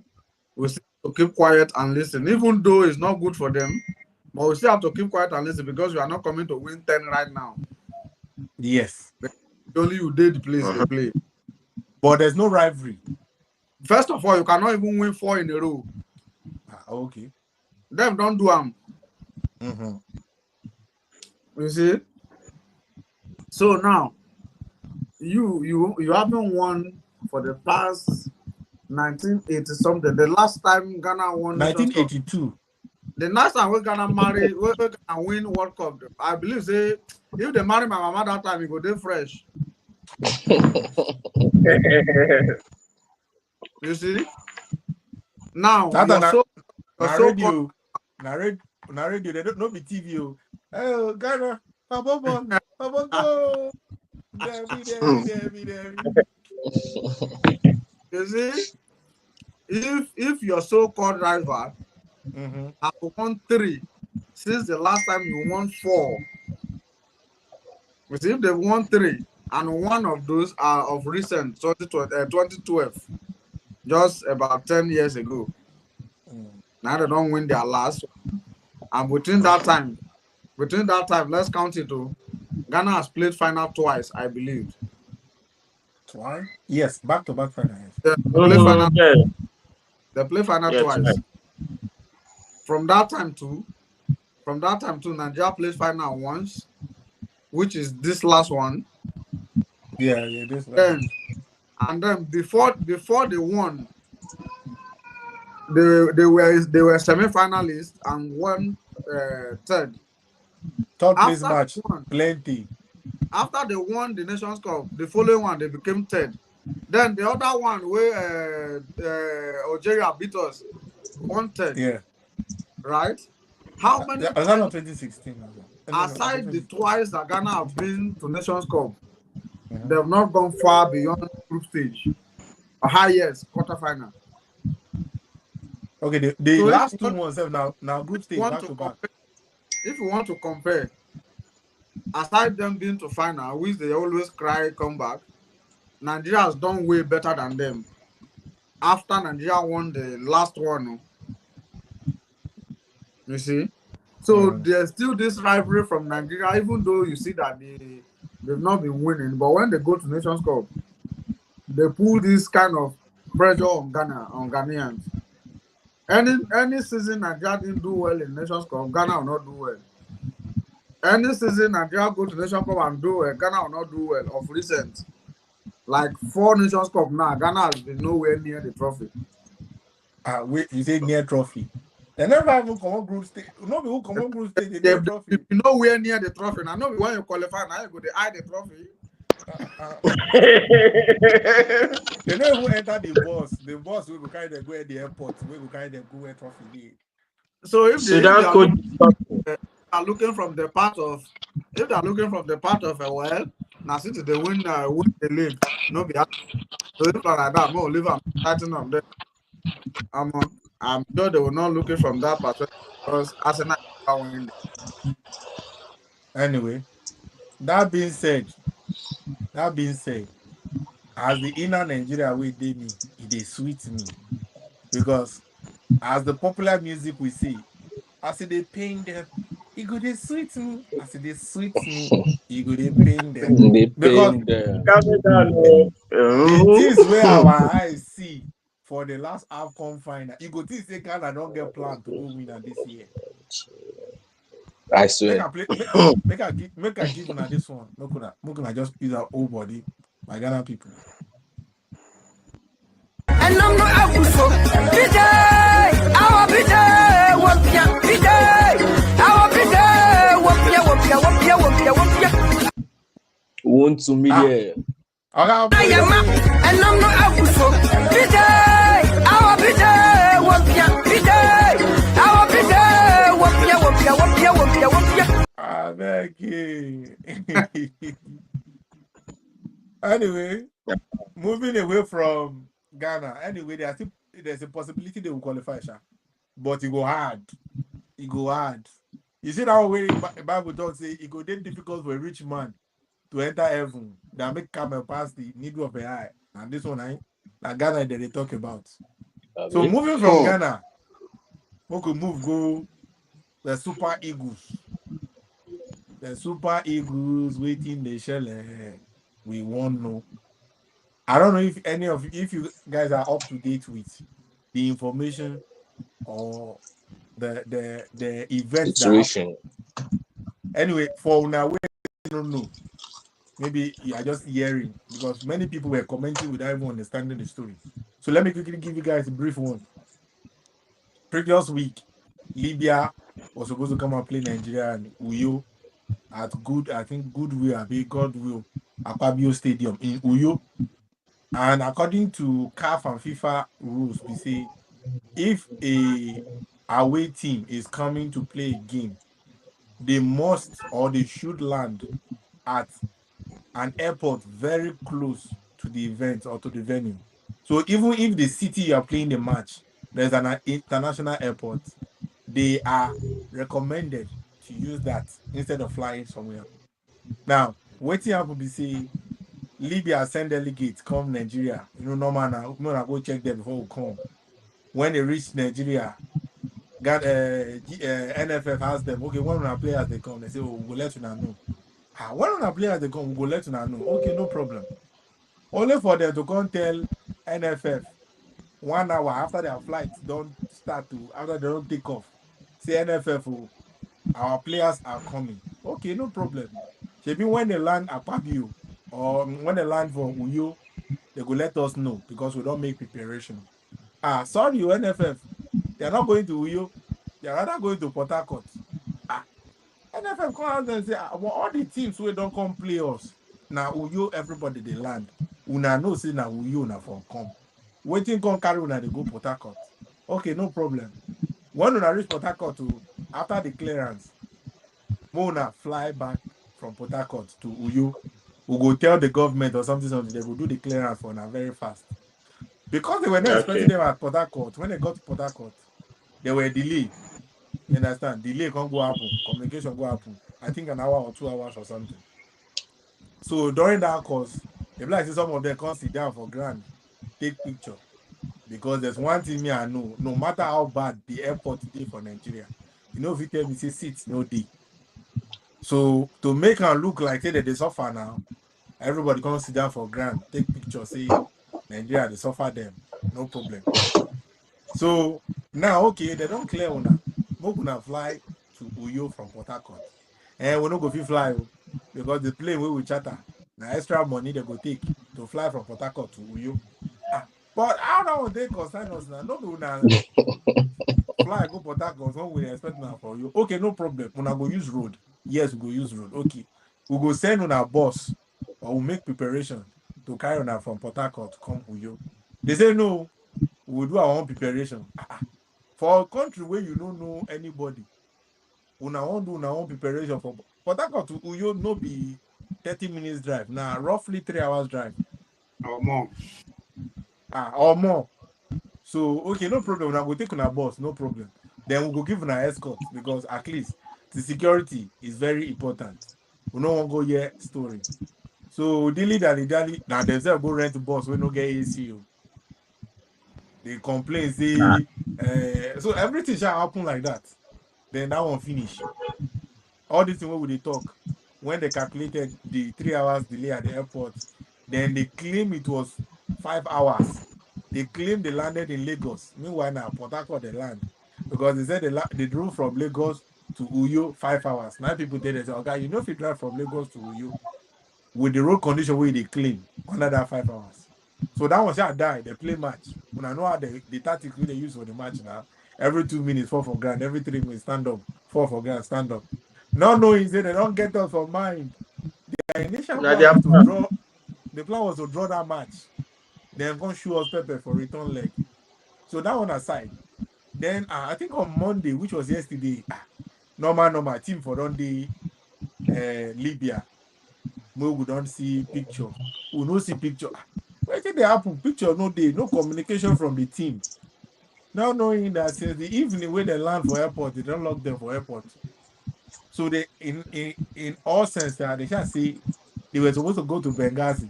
we still have to keep quiet and listen, even though it's not good for them, but we still have to keep quiet and listen because we are not coming to win 10 right now. Yes. Only you did the place they play. But there's no rivalry. First of all, you cannot even win 4 in a row. Okay. Them don't do them. Mm-hmm. You see? So now, you haven't won for the past 1980 something. The last time Ghana won 1982. The last time we Ghana marry, we Ghana win World Cup. I believe say if they marry my mama that time, it go dey fresh. You see? Now you're so radio. They don't know the TV. Oh, Ghana, Papa go. You see, if your so-called rival have won 3 since the last time you won 4, you see, if they've won 3 and one of those are of recent 2012, just about 10 years ago. Now they don't win their last, and between that time, let's count it to Ghana has played final twice, I believe. Twice? Yes, back-to-back final. They play final twice. Right. From that time to Nigeria plays final once, which is this last one. Yeah, this last. And then before they won, they were semi-finalists and won third. Third place match, plenty. After they won the Nations Cup, the following one they became third. Then the other one where Algeria beat us, won third. Yeah. Right? How many? Ghana 2016. Aside the twice that Ghana have been to Nations Cup, they have not gone far beyond group stage. Or highest quarterfinal. Okay, the so last 2 months now group stage back to back. If you want to compare, aside them being to final, which they always cry come back, Nigeria has done way better than them. After Nigeria won the last one, you see, so there's still this rivalry from Nigeria, even though you see that they've not been winning. But when they go to Nations Cup, they pull this kind of pressure on Ghanaians. Any season Nigeria didn't do well in Nations Cup, Ghana will not do well. Any season Nigeria go to Nations Cup and do well, Ghana will not do well. Of recent, like 4 Nations Cup now, Ghana has been nowhere near the trophy. Wait, you say near trophy? They never even come on group stage. No, who come on group stage? They near trophy. Nowhere near the trophy. Now, no, when you qualify, now you go to eye the trophy. They don't even enter the bus. The bus will go carry them go at the airport. We will carry them go where trophy dey. So if Sudan coach. they are looking from the part of a well, now since they win the league, no be happy. So if like that, more leave them fighting on them. I'm sure they will not look it from that perspective because Arsenal are winning. Anyway, that being said, as the inner Nigeria way dey me, it sweet me because as the popular music we see, as they pain them, it go dey sweet me. As they sweet me, it go dey pain them They because pain them. Calm down, the things where our eyes see for the last AFCON final, you go think say Ghana don't get plan to go win this year. I Make swear. I play, make I give una this one. Make una just use our whole body, my Ghana people. And I'm not out for PJ, our PJ, wapia, PJ, our PJ, wapia. 1 2 million. I am up, and I'm not out for PJ, our PJ, wapia, PJ, our PJ, wapia. I beg you. Anyway, moving away from Ghana. Anyway, there's a possibility they will qualify, sha. But it go hard. You see that way the Bible talks say it go then difficult for a rich man to enter heaven that make camel pass the needle of the eye. And this one, that Ghana that they talk about. So moving from Ghana, we could go the Super Eagles. The Super Eagles waiting the shell. We won't know. I don't know if you guys are up to date with the information or the events Situation. Anyway, for now we don't know. Maybe you are just hearing because many people were commenting without even understanding the story. So let me quickly give you guys a brief one. Previous week, Libya was supposed to come and play Nigeria and Uyo at Goodwill, Godwill, Akpabio Stadium in Uyo. And according to CAF and FIFA rules, we say if a away team is coming to play a game, they must or they should land at an airport very close to the event or to the venue. So even if the city you are playing the match, there's an international airport, they are recommended to use that instead of flying somewhere. Now, what happen be say Libya send delegates come Nigeria. Normal now. We go check them before we come. When they reach Nigeria, NFF asked them, okay, when our players they come, they say, oh, we'll let you know. When our players they come, we'll let you know. Okay, no problem. Only for them to come tell NFF 1 hour after their flights don't start after they don't take off. Say NFF, oh, our players are coming. Okay, no problem. Maybe when they land at Pabio or when they land from Uyo, they will let us know because we don't make preparation. Sorry, NFF. They are not going to Uyo. They are rather going to Port Harcourt. NFF come out and say, well, all the teams who don't come play us. Now Uyo, everybody they land. Una know say na Uyo na from come. Waiting come carry una they go Port Harcourt. Okay, no problem. When una reach Port Harcourt after the clearance, Mona fly back from Port Harcourt to Uyo. We go tell the government or something, they will do the clearance for now very fast. Because they were not expecting them at Port Harcourt. When they got to Port Harcourt, there were delay. You understand? Delay can't go happen. Communication go happen. I think an hour or 2 hours or something. So during that course, they like some of them can't sit down for ground, take picture. Because there's one thing me I know, no matter how bad the airport is for Nigeria, if you tell me say seats no day. So to make them look like say that they suffer now, everybody come sit down for ground, take picture, say Nigeria they suffer them, no problem. So now okay, they don't clear una. We're gonna fly to Uyo from Port Harcourt. And we're not going to fly because the plane we will charter. Now extra money they go take to fly from Port Harcourt to Uyo. But how that they concern us now? No, we now fly go Port Harcourt. What we expect now for you? Okay, no problem. We go use road. Yes, we go use road. Okay, we go send on our bus or we'll make preparation to carry on from Port Harcourt to come Uyo. They say no, we'll do our own preparation. For a country where you don't know anybody, una won't do our own preparation for Port Harcourt to Uyo, no be 30 minutes drive. Now, roughly 3 hours drive. Or more. Or more. So, okay, no problem. Now we'll take on our bus, no problem. Then we'll go give an escort because at least the security is very important. We don't want to go here story. So, dilly now themselves go rent a bus, we no get AC. They complain, say, so everything shall happen like that. Then that one finish. All this thing what they talk, when they calculated the 3 hours delay at the airport, then they claim it was 5 hours. They claim they landed in Lagos. Meanwhile, now Port Harcourt they land because they said they drove from Lagos to Uyo 5 hours. Now people tell them, okay, you know if you drive from Lagos to Uyo with the road condition where they claim under that 5 hours. So that one shall die. They play match. When I know how the tactics they use for the match now, every 2 minutes, 4 for grand, every 3 minutes, stand up, 4 for grand, stand up. Not knowing that they don't get us for mind. The initial plan was to draw. The plan was to draw that match. Then go show us Pepe for return leg. So that one aside. Then I think on Monday, which was yesterday, normal team for Dundee, Libya. We don't see picture. We no see picture. Where did they happen? Picture no day, no communication from the team. Now knowing that since the evening when they land for airport, they don't lock them for airport. So they in all sense that they shall say they were supposed to go to Benghazi.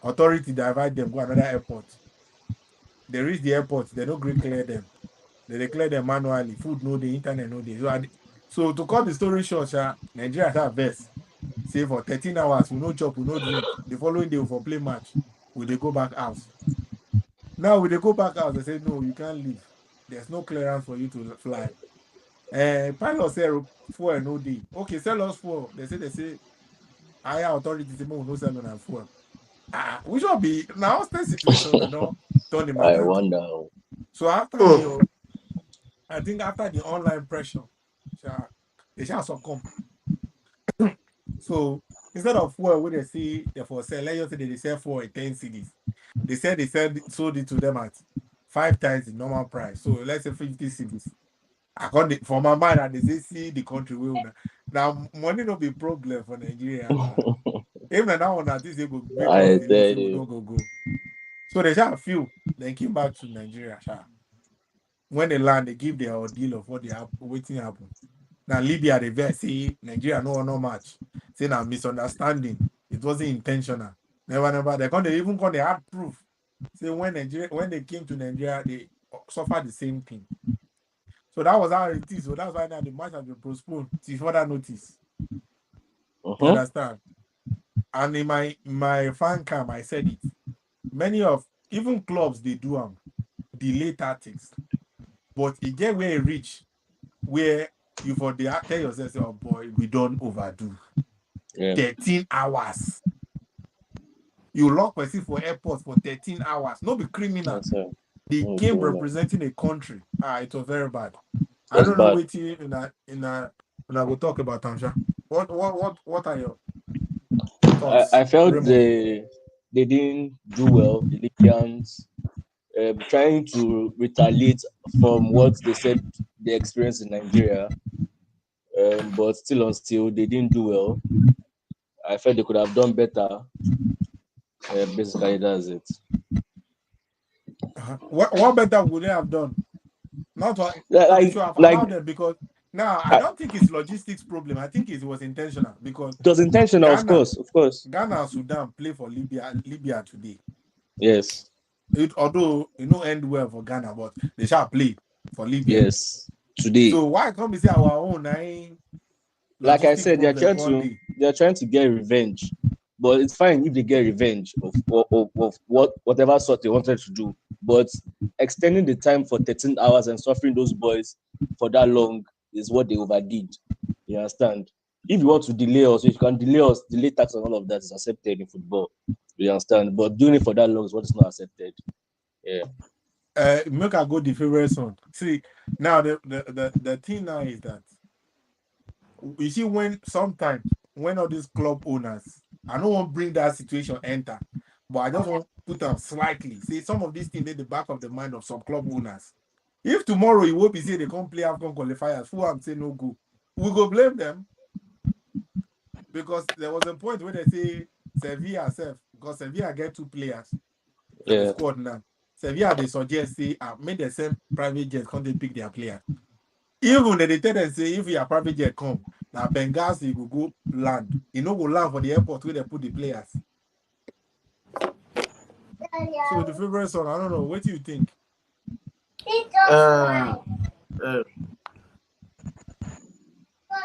Authority divide them, go another airport. They reach the airport, they don't clear them. They declare them manually. Food no day, internet no day. So to cut the story short, Nigeria have best. Say for 13 hours, we no chop, we no drink. The following day we for play match, we they go back house. Now when they go back house, they say no, you can't leave. There's no clearance for you to fly. Pilot say fuel no day. Okay, sell us fuel. They say higher authorities say no sell on fuel. We should be now state situation they don't turn the matter. I wonder. So after I think after the online pressure, they shall succumb. So instead of fuel, where they see therefore sell, let's just say they sell for 10 cedis. They said they sold it to them at 5 times the normal price. So let's say 50 cedis. According for my mind, and they say see the country will now money no be problem for Nigeria. Even now on this able because they don't go. So they shall feel then came back to Nigeria. When they land, they give their ordeal of what they have waiting happen. Now Libya they vex say Nigeria no match. Say now misunderstanding. It wasn't intentional. Never. They even had proof. Say when they came to Nigeria, they suffered the same thing. So that was how it is. So that's why now the match has been postponed till further notice. You understand? And in my fan cam, I said it. Many of even clubs they do delay tactics, but it get where it reach where you for the tell yourself, oh boy, we don't overdo. 13 hours. You lock person for airport for 13 hours. No be criminal. The game representing a country. It was very bad. I don't know what you in a we'll talk about Tamsha. What are your thoughts? I felt they didn't do well, the Libyans, trying to retaliate from what they said they experienced in Nigeria. But still, they didn't do well. I felt they could have done better. Basically, that's it. What better would they have done? Not what them because now I don't think it's logistics problem. I think it was intentional because it was intentional, Ghana, of course. Ghana and Sudan play for Libya today. Yes. Although end well for Ghana, but they shall play for Libya. Yes, today. So why can't we say our own? Like I said, they're trying to get revenge. But it's fine if they get revenge of whatever sort they wanted to do. But extending the time for 13 hours and suffering those boys for that long is what they overdid. You understand? If you want to delay us, if you can delay tax and all of that is accepted in football. You understand? But doing it for that long is what is not accepted. Yeah. Make I go the favorite song. See, now the thing now is that you see when sometimes when all these club owners I don't want to bring that situation enter, but I just want to put them slightly. Say some of these things in the back of the mind of some club owners. If tomorrow you will be say they can't play AFCON qualifiers, who am say no go, we go blame them. Because there was a point where they say Sevilla self, because Sevilla get 2 players for the squad now. Sevilla they suggest say make the same private jet come they pick their player. Even they tell them say if your private jet come, now Benghazi will go land. You know go land for the airport where they put the players. So the favorite son, I don't know. What do you think?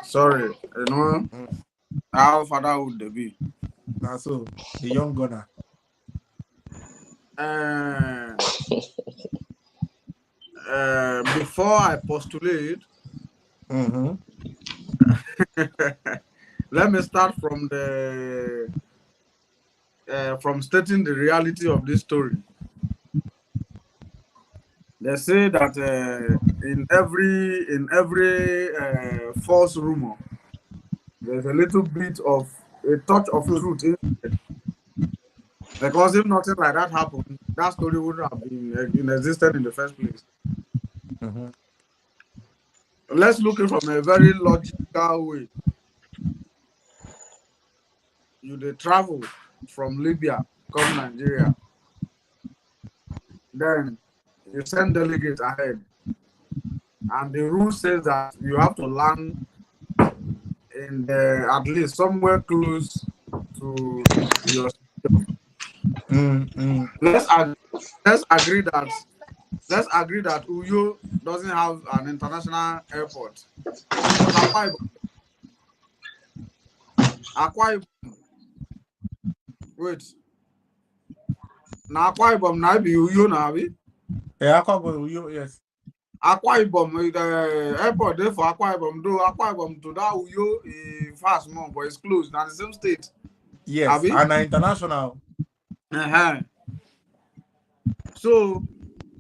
Sorry, you know how fatherhood they be. Now so the young gunner. Before I postulate, let me start from the from stating the reality of this story. They say that in every false rumor, there's a little bit of a touch of truth inside. Because if nothing like that happened, that story wouldn't have been existed in the first place. Let's look at it from a very logical way. They travel from Libya, come Nigeria. Then you send delegates ahead. And the rule says that you have to land in at least somewhere close to your stadium. Let's agree that Uyo doesn't have an international airport. Akwa Ibom. Wait. Now Akwa Ibom now be Uyo now, be? Yeah, Akwa Ibom Uyo, yes. Akwa Ibom, the airport there for Akwa Ibom, though Akwa Ibom to that Uyo fast more, but it's closed. Now the same state. Yes, Abi? and international. So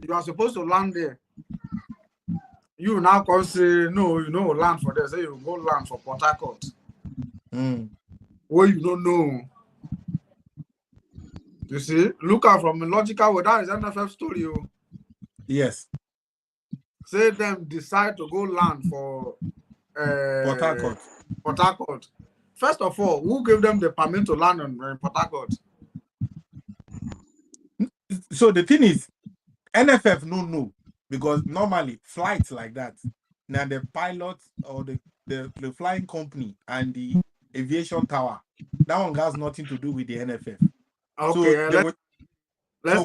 you are supposed to land there. You now can say no, you know land for there. Say you go land for Port Harcourt. Where you don't know. You see, look at from a logical way. That is NFF story. Yes. Say them decide to go land for Port Harcourt. Port Harcourt. First of all, who gave them the permit to land in Port Harcourt? So the thing is, NFF no, because normally flights like that, now the pilot or the flying company and the aviation tower, that one has nothing to do with the NFF. Okay, so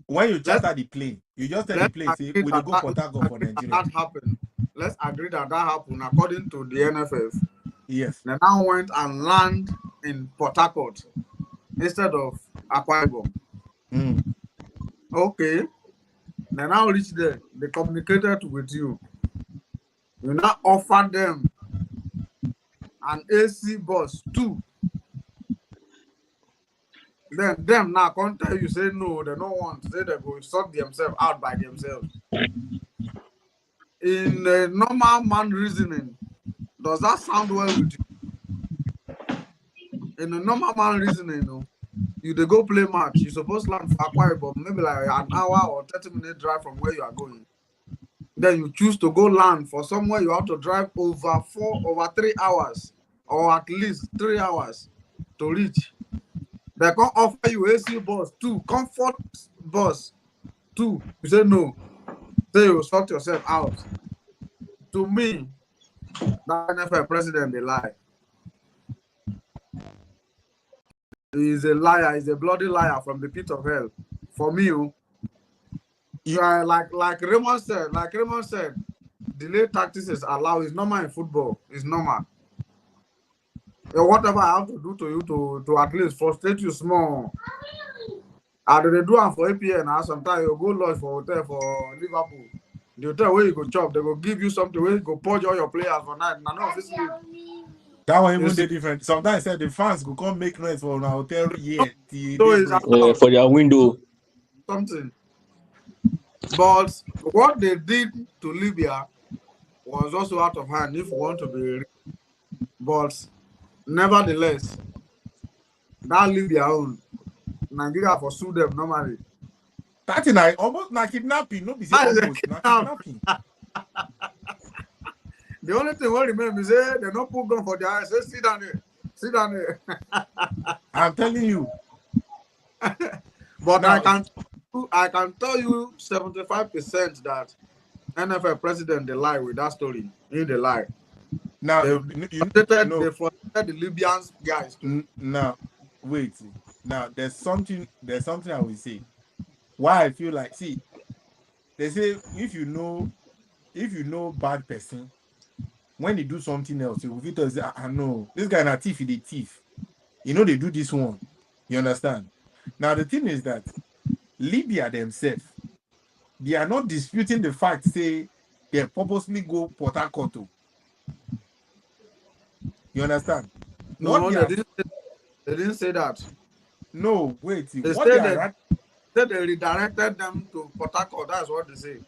when you charter the plane, you just tell the plane say we go Port Harcourt for Nigeria. That happened. Let's agree that happened according to the NFF. Yes. They now went and land in Port Harcourt instead of Akwa Ibom. Okay. They now reach there. They communicated with you. You now offer them an AC bus too. Then them now can't tell you say no, they don't want. Say they go sort themselves out by themselves. In a normal man reasoning, does that sound well with you? In a normal man reasoning, you they go play match. You supposed to land for Akwa Ibom, maybe like an hour or 30-minute drive from where you are going. Then you choose to go land for somewhere you have to drive over 3 hours, or at least 3 hours to reach. They can offer you AC bus too, comfort bus too. You say no. Say you sort yourself out. To me, that NFL president, they lie. He's a liar. He's a bloody liar from the pit of hell. For me, you are like Raymond said, delay tactics is allowed. It's normal in football. It's normal. Whatever I have to do to you to at least frustrate you small. And they do it for APN now. Sometimes you go lodge for hotel for Liverpool. The hotel where you go chop, they go give you something where you go purge all your players for night. That one even the different. Sometimes I said the fans go come make noise for our hotel for their window. Something. But what they did to Libya was also out of hand if you want to be real. But nevertheless, that Libya own Nigeria for sue them normally. That is almost not kidnapping. No, be say almost not kidnapping. The only thing we remember is they not put gun for their eyes. Say sit down there. Sit down there. I'm telling you. But Now, I can tell you 75% that NFL president they lie with that story. They lie. now They frustrated the Libyans guys too. Now, wait. Now there's something I will say. Why I feel like, see, they say if you know bad person, when they do something else, you will say, I know this guy not thief, he thief. You know they do this one. You understand? Now the thing is that Libya themselves, they are not disputing the fact, say they purposely go Port Harcourt. You understand? No, they didn't say that. No, wait. They said they redirected them to Port Harcourt. That's what they say.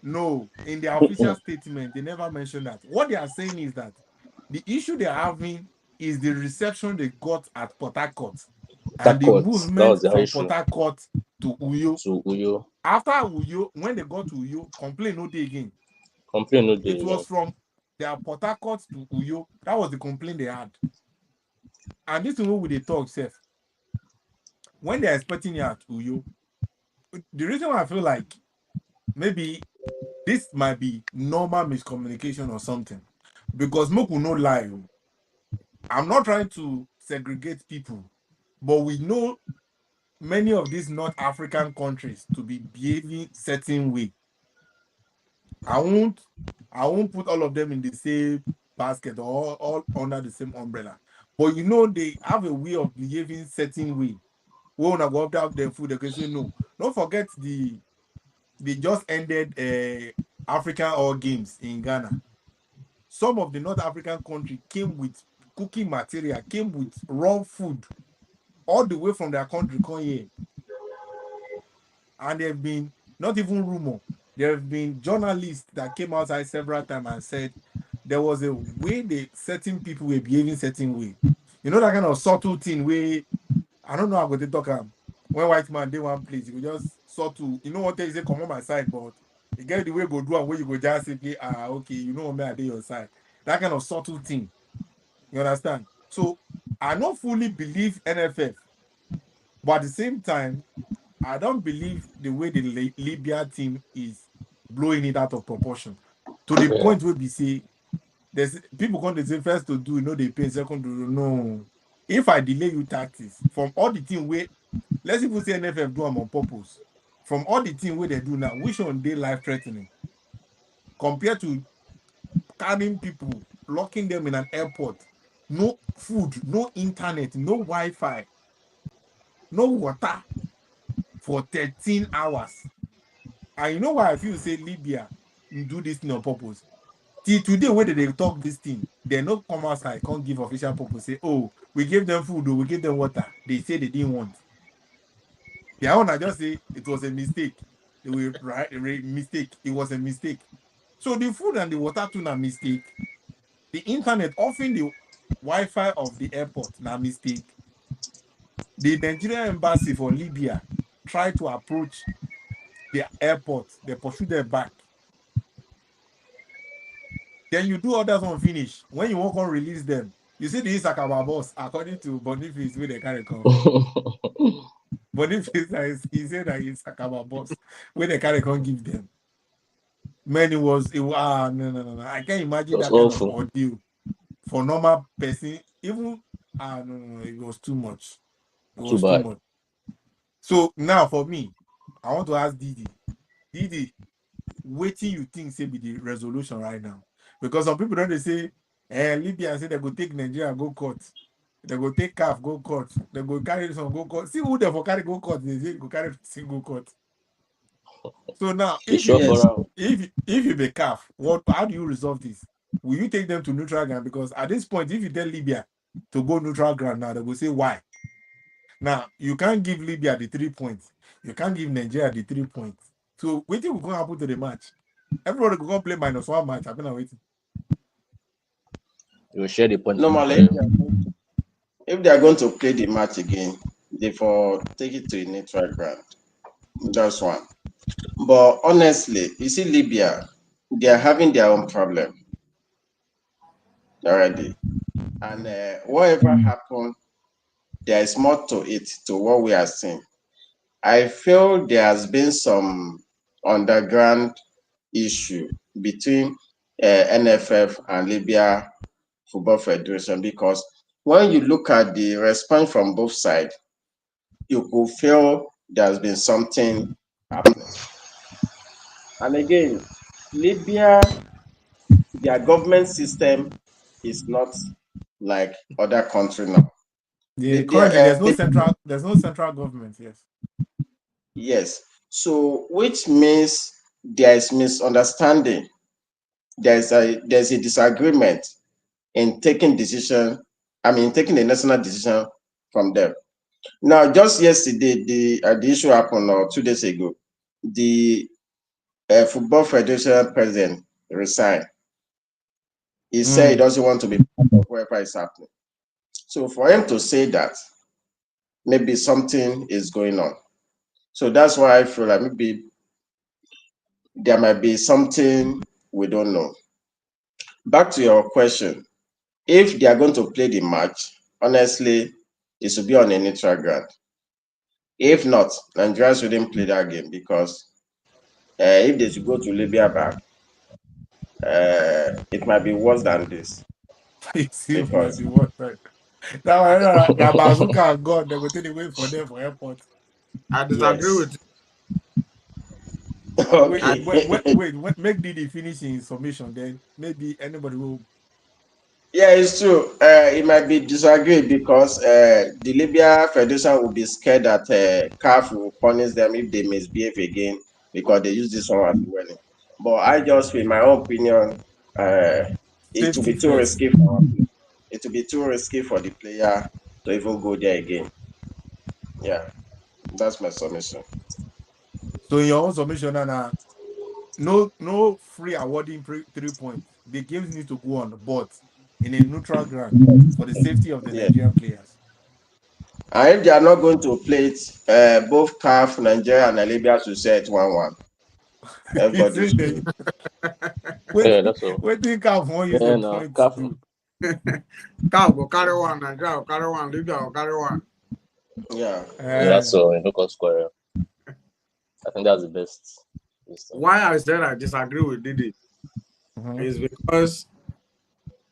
No, in their official statement, they never mentioned that. What they are saying is that the issue they are having is the reception they got at Port Harcourt and the movement from Port Harcourt to Uyo. After Uyo, when they got to Uyo, complain no day again. It was from their Port Harcourt to Uyo. That was the complaint they had. And this is what they talk, Seth. When they're expecting you at Uyo, the reason why I feel like maybe this might be normal miscommunication or something, because Moku no lie. I'm not trying to segregate people, but we know many of these North African countries to be behaving certain way. I won't put all of them in the same basket or all under the same umbrella. But you know they have a way of behaving certain way. When I go up to their food, they can say no. Don't forget they just ended African All Games in Ghana. Some of the North African countries came with cooking material, came with raw food, all the way from their country come here. And there have been, not even rumor, there have been journalists that came outside several times and said there was a way certain people were behaving certain way. You know that kind of subtle thing where, I don't know how to talk when white man they one place, you just subtle, you know what they say, come on my side, but you get the way go do and where you go just say, okay, you know what I do your side. That kind of subtle thing. You understand? So I don't fully believe NFF, but at the same time, I don't believe the way the Libya team is blowing it out of proportion to the point where we say there's people come to say first to do, you know, they pay, second to do. No. If I delay you taxes from all the team where, let's even say NFF do them on purpose, from all the team where they do now, which one they life threatening compared to carrying people, locking them in an airport, no food, no internet, no Wi-Fi, no water for 13 hours. And you know why I feel say Libya do this thing on purpose? Till today, when they talk this thing, they not come outside, can't give official purpose. Say, oh, we gave them food, or we gave them water. They say they didn't want. Yeah, I want to just say it was a mistake. They were right, mistake. It was a mistake. So the food and the water too na mistake. The internet, often the Wi-Fi of the airport na mistake. The Nigerian embassy for Libya tried to approach the airport. They pursue them back. Then you do others on finish. When you won't come release them, you see the Isakawa boss, according to Boniface, where they carry come. Boniface, he said that Isakawa boss, where they carry come give them. Man, no. I can't imagine that kind of ordeal for normal person. Even no, it was too much. It was too much. So now for me, I want to ask Didi, what do you think say be the resolution right now? Because some people don't say, Libya say they go take Nigeria go court. They go take CAF go court. They go carry some go court. See who they for carry go court. They say go carry single court. So now, if you be CAF, how do you resolve this? Will you take them to neutral ground? Because at this point, if you tell Libya to go neutral ground now, they will say why. Now you can't give Libya the 3 points. You can't give Nigeria the 3 points. So waiting will go happen to the match. Everybody will go play -1 match. I've been waiting. You will share the point. Normally, if they are going to play the match again, they for take it to a neutral ground. Just one. But honestly, you see Libya, they are having their own problem already. And whatever happened, there is more to it to what we are seeing. I feel there has been some underground issue between NFF and Libya Football Federation because when you look at the response from both sides, you could feel there's been something happening. And again, Libya, their government system is not like other country now. Yeah, currently Libya, there's no central government. Yes. yes. So which means there is misunderstanding. There's a disagreement in taking decision. I mean, taking a national decision from them. Now, just yesterday, the issue happened, or 2 days ago. The Football Federation president resigned. He said he doesn't want to be part of whatever is happening. So for him to say that, maybe something is going on. So that's why I feel like maybe there might be something we don't know. Back to your question. If they are going to play the match, honestly, it should be on a neutral ground. If not, Nigeria shouldn't play that game because if they should go to Libya back, it might be worse than this. It might Because be what, right? Now, the bazooka and gun, they will take away for them for airport. I disagree yes, with Wait, okay, make Didi finish in submission, then maybe anybody will. yeah, it's true. It might be disagreed because the Libya Federation will be scared that CAF will punish them if they misbehave again because they use this one as well. But I just, in my own opinion, uh, it will Safety be too first. risky for it will be too risky for the player to even go there again. Yeah, that's my submission. So in your own submission, and no free awarding 3 points. The games need to go on, but in a neutral ground for the safety of the Yeah. Nigerian players. And if they are not going to play it, both CAF, Nigeria, and Libya should say it 1-1. You Everybody see, should. Yeah, that's all. what think of one use Yeah, the no, point to careful. do? Cal go carry one, Nigeria go carry one, Libya go carry one. Yeah. Yeah, that's all. In local square. I think that's the best. Why I said I disagree with Didi is because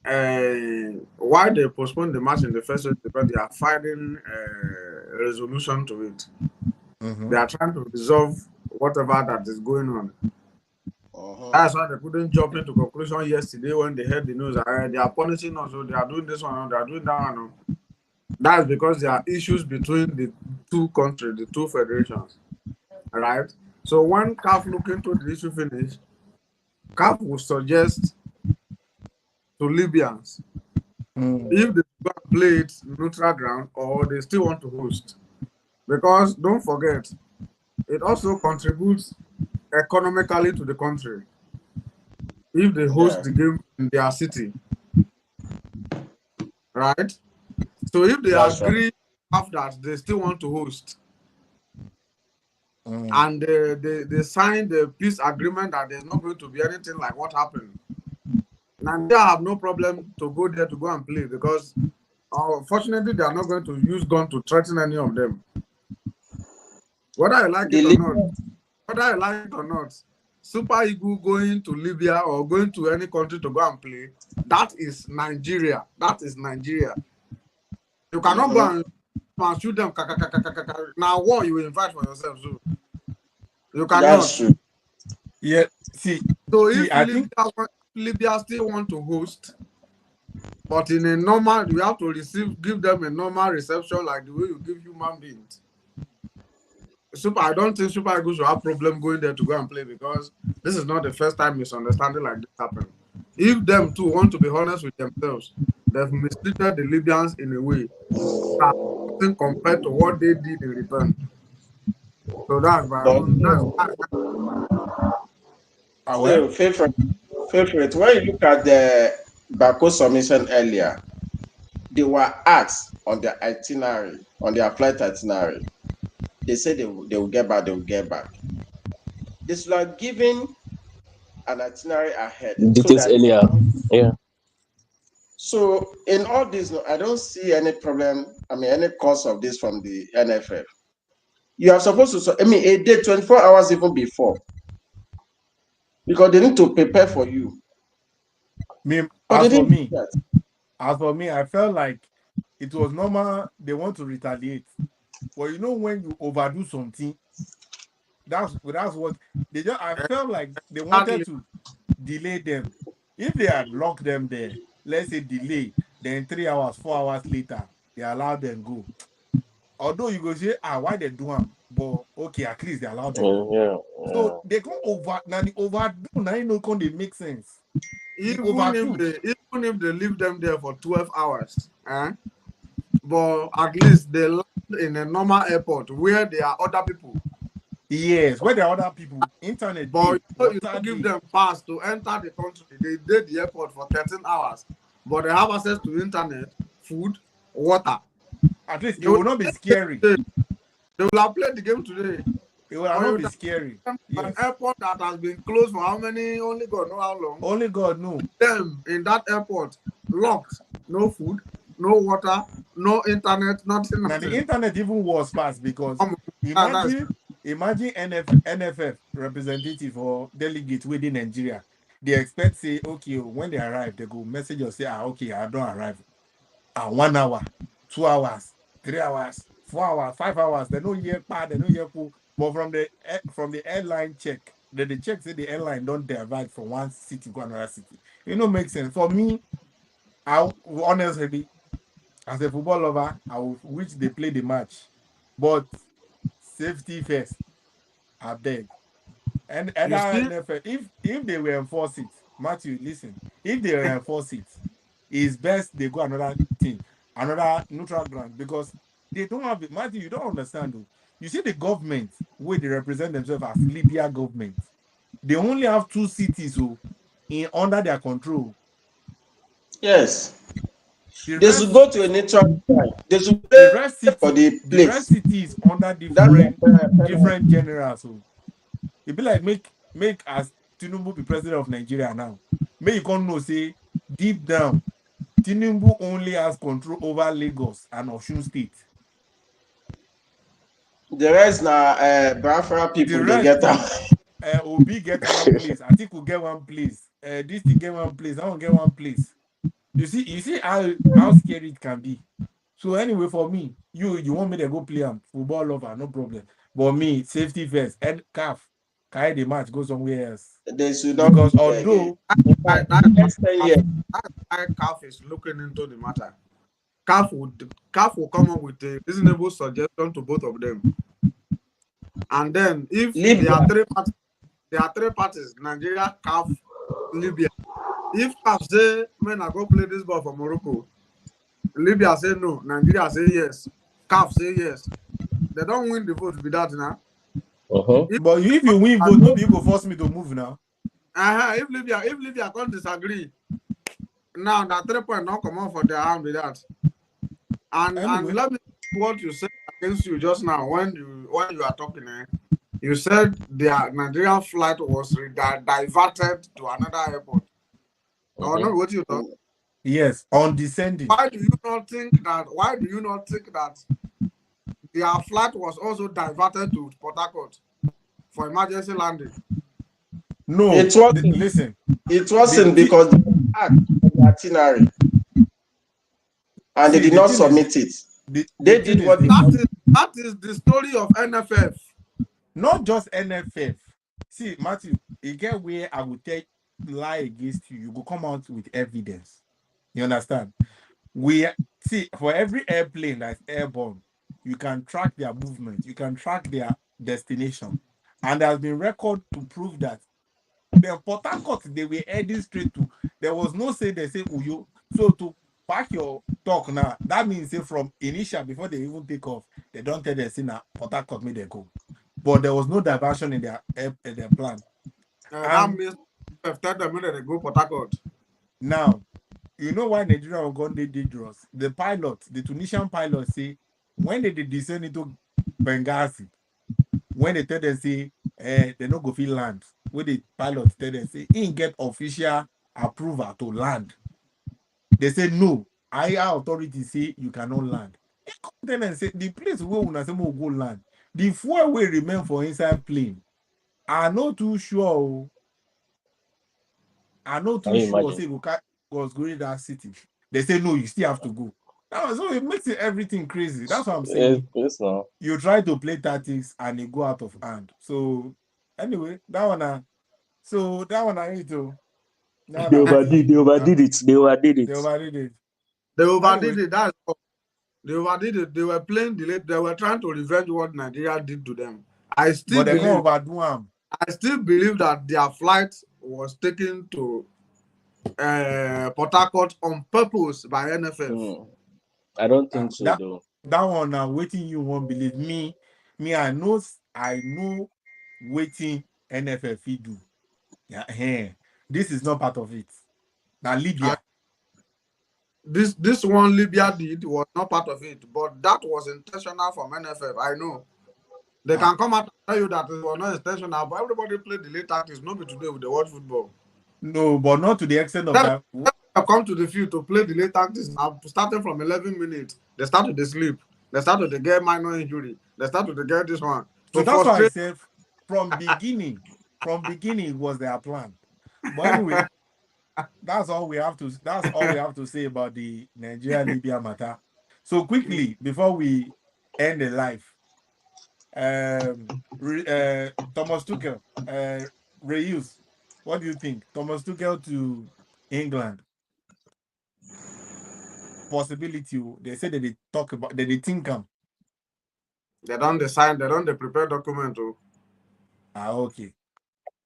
why they postponed the match in the first place because they are finding a resolution to it. They are trying to resolve whatever that is going on. That's why they couldn't jump into conclusion yesterday when they heard the news. They are punishing us, so they are doing this one, they are doing that one. That's because there are issues between the two countries, the two federations, right? So when CAF look into the issue finish, CAF will suggest to Libyans if they go and play it neutral ground or they still want to host. Because don't forget, it also contributes economically to the country if they host the game in their city, right? So if they That's right. agree after that they still want to host and they sign the peace agreement that there's not going to be anything like what happened, Nigeria have no problem to go there to go and play because fortunately they are not going to use gun to threaten any of them. Whether I like it or not, Super Eagle going to Libya or going to any country to go and play, that is Nigeria. That is Nigeria. You cannot go and shoot them. Now, war you invite for yourself, so you cannot. That's true. Yeah, see, So if I think Libya still want to host, but in a normal, you have to give them a normal reception like the way you give human beings. I don't think Super Eagles will have problem going there to go and play because this is not the first time misunderstanding like this happened. If them too want to be honest with themselves, they've mistreated the Libyans in a way that compared to what they did in return. So that's my own. Still, favorite. When you look at the Baku submission earlier, they were asked on their itinerary, on their flight itinerary. They said they will get back, they will get back. They should have given an itinerary ahead so Details that. earlier. Yeah. So in all this, no, I don't see any problem. I mean, any cause of this from the NFF. You are supposed to. I mean, a day, 24 hours even before, because they need to prepare for you. Me, But as they for didn't do me, that. I felt like it was normal. They want to retaliate. But you know, when you overdo something, that's what they just. I felt like they wanted Exactly. to delay them. If they had locked them there, let's say delay, then 3 hours, 4 hours later, they allowed them go. Although you go say, why they do them? But okay, at least they allowed them go. Yeah. So they come over now. The overdo now, you know, can they make sense? The Even overdo. if they leave them there for 12 hours, but at least they land in a normal airport where there are other people. Yes, where there are other people, internet But day, you water don't give day. them pass to enter the country. They did the airport for 13 hours, but they have access to internet, food, water. At least They it will, will not be scary. they will have played the game today. It will But not you be tell scary. them an Yes. airport that has been closed for how many? Only God know how long. Only God know. Them in that airport locked, no food, no water, no internet, nothing, Now the nothing. internet even was fast because That's imagine NFF representative or delegate within Nigeria. They expect say, okay, when they arrive, they go message or say, okay, I don't arrive. 1 hour, 2 hours, 3 hours, 4 hours, 5 hours. They no hear part, they no hear cool. But from the airline check, they check say the airline don't divide from one city to another city. It no make sense. For me, I honestly, as a football lover, I would wish they play the match. But safety first, I beg. And you other see. NFL, if they will enforce it, Matthew, listen, if they will enforce it, it's best they go another thing, another neutral ground, because they don't have it. Matthew, you don't understand though. You see the government where they represent themselves as Libya government. They only have 2 cities in under their control. Yes, The they should rest go to a neutral site. They should the play rest for city, the the place. rest city is under That's different generals. So it be like make as Tinubu be president of Nigeria now. May you can't know say deep down, Tinubu only has control over Lagos and Osun State. the rest now. Biafra The people they rest get out. now, Obi get one place. I think we get one place. This thing get one place. I don't get one place. You see how scary it can be. So anyway, for me, you want me to go play football lover, no problem. But me, safety first, and calf, carry the match, go somewhere else. They should not Because be there again. although In fact, That's the next 10 years, why CAF is looking into the matter. CAF will come up with a reasonable suggestion to both of them. And then if there Libya. are three parties, Nigeria, CAF, Libya. If CAF say, man, I go play this ball for Morocco, Libya say no, Nigeria say yes, CAF say yes. They don't win the vote with that now. but if you win vote, nobody go force me to move now. If Libya can't disagree, now that 3 point not come out for their hand with that. And Anyway. let me what you said against you just now when you are talking. You said the Nigerian flight was diverted to another airport. Or not what you thought? Yes, on descending. Why do you not think that their flight was also diverted to Port Harcourt for emergency landing? No, It wasn't. listen. It wasn't because they had the itinerary and they did not submit it. They did what they that is the story of NFF. Not just NFF. See, Matthew, you get where I will lie against you. You will come out with evidence. You understand? We see for every airplane that's airborne, you can track their movement, you can track their destination, and there has been record to prove that the Port Harcourt they were heading straight to. There was no say they say Uyo. So to back your talk now, that means say from initial before they even take off, they don't tell them say now Port Harcourt made them go. But there was no diversion in their plan. That means tell them that they go Port Harcourt. Now, You know why Nigeria are going to dangerous? The pilot, the Tunisian pilot, say when they descend into Benghazi, when they tell them say they no go feel land, when the pilot tell them say he get official approval to land, they say no. Higher authorities say you cannot land. He come tell them say the place where una say mo go land, the fuel will remain for inside plane. I'm not too sure. I'm not Can too you sure. imagine? Say was going to that city. They say no, you still have to go. So it makes it everything crazy. That's what I'm saying. Yes, no. You try to play tactics and it go out of hand. So anyway, that one. So that one I need to. That They one I overdid. think They overdid it. They overdid they it. overdid it. They overdid Anyway, it. That's all. They overdid it. They were playing delayed. They were trying to revenge what Nigeria did to them. I still but they can't believe. overdo them. I still believe that their flight was taken to Port Harcourt on purpose by NFF. I don't think so, That though. one now waiting you won't believe me. I know waiting NFF do. Yeah, this is not part of it. Now Libya. This one Libya did was not part of it, but that was intentional from NFF. I know. They can come out and tell you that it was not intentional, but everybody played delay tactics. Not be today with the world football. No, but not to the extent of that. They come to the field to play delay tactics now, starting from 11 minutes. They start with the sleep. They start with the get minor injury. They start with the get this one. So To that's why I frustrate. said from beginning it was their plan. But anyway, that's all we have to say about the Nigeria Libya matter. So quickly before we end the live, Thomas Tuchel, Reuse, what do you think? Thomas Tuchel to England possibility? They say that they talk about that they think They don't decide. They don't prepare document. okay.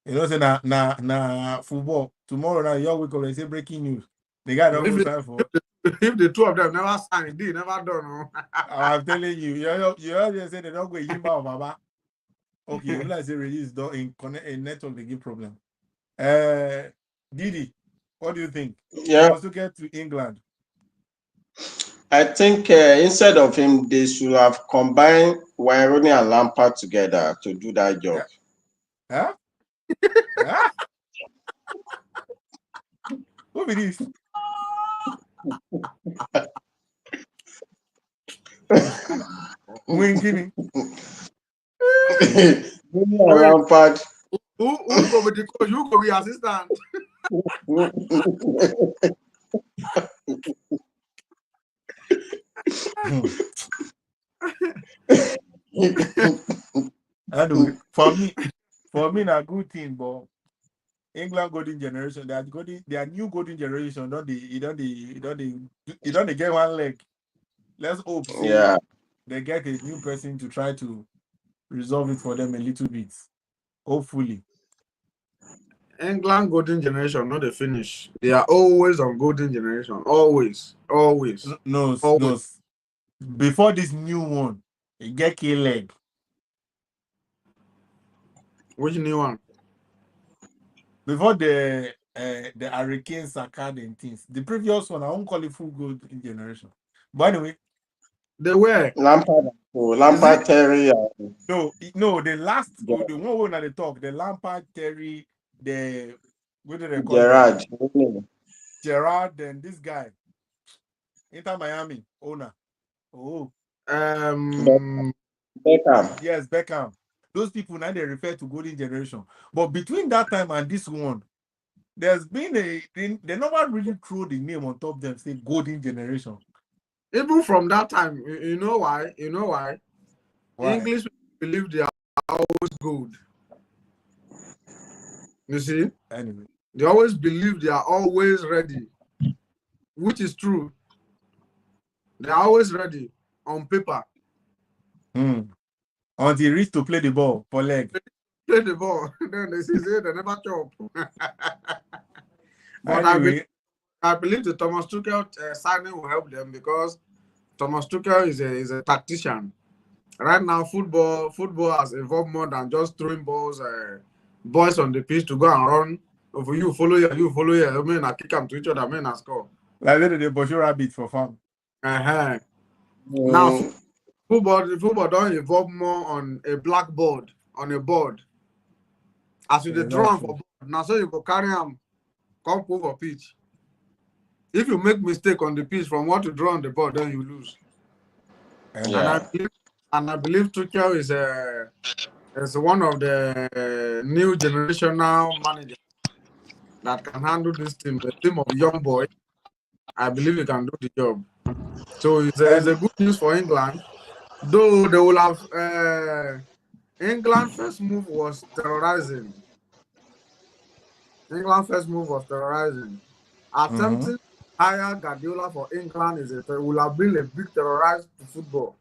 You know, say na football. Tomorrow now, your week they say breaking news. The guy don't go sign for. If the two of them never signed, they never done. I'm telling you, you just say they don't go Yimba or Baba. Okay, when I say release don't in network they give problem. Didi, what do you think? Yeah, Wants to get to England. I think instead of him, they should have combined Wayne and Lampard together to do that job. Huh? Huh? Who be this? Winking. Rooney and Lampard. Who go with the coach? Who go be assistant? Anyway, for me, a good thing, but England golden generation, their new golden generation, don't they get one leg. Let's hope Yeah. they get a new person to try to resolve it for them a little bit. Hopefully. England golden generation, not the finish. They are always on golden generation. Always. No. Before this new one, they get key leg. Which new one? Before the Hurricane Sakad and things. The previous one, I won't call it full golden generation. But anyway. They were. Lampard, Terry. No, the last, the one when they talk, the Lampard, Terry, the what do they call Gerrard. Gerrard, and this guy, Inter Miami owner. Oh, Beckham. Yes, Beckham. Those people now they refer to golden generation. But between that time and this one, there's been they never really throw the name on top of them, say golden generation. Even from that time, you know why? Why? English believe they are always good. You see? Anyway. They always believe they are always ready, which is true. They are always ready on paper. Until you reach to play the ball for leg. Play the ball, then they say they never chop. But anyway, I believe the Thomas Tuchel signing will help them because Thomas Tuchel is a tactician. Right now, football has evolved more than just throwing balls, boys on the pitch to go and run. If you follow here, I mean, I kick them to each other, I mean, I score. Like the bush rabbit for farm. Uh-huh. Mm. Now, football don't involve more on a blackboard, on a board. As you Yeah, the draw that's for true. board, now so you go carry them, come over pitch. If you make mistake on the pitch from what you draw on the board, then you lose. And Yeah. And I believe Tuchel is one of the new generational managers that can handle this team, a team of young boys. I believe he can do the job. So it's a good news for England. Though they will have England first move was terrorizing. Attempting to hire Guardiola for England will have been a big terrorize to football.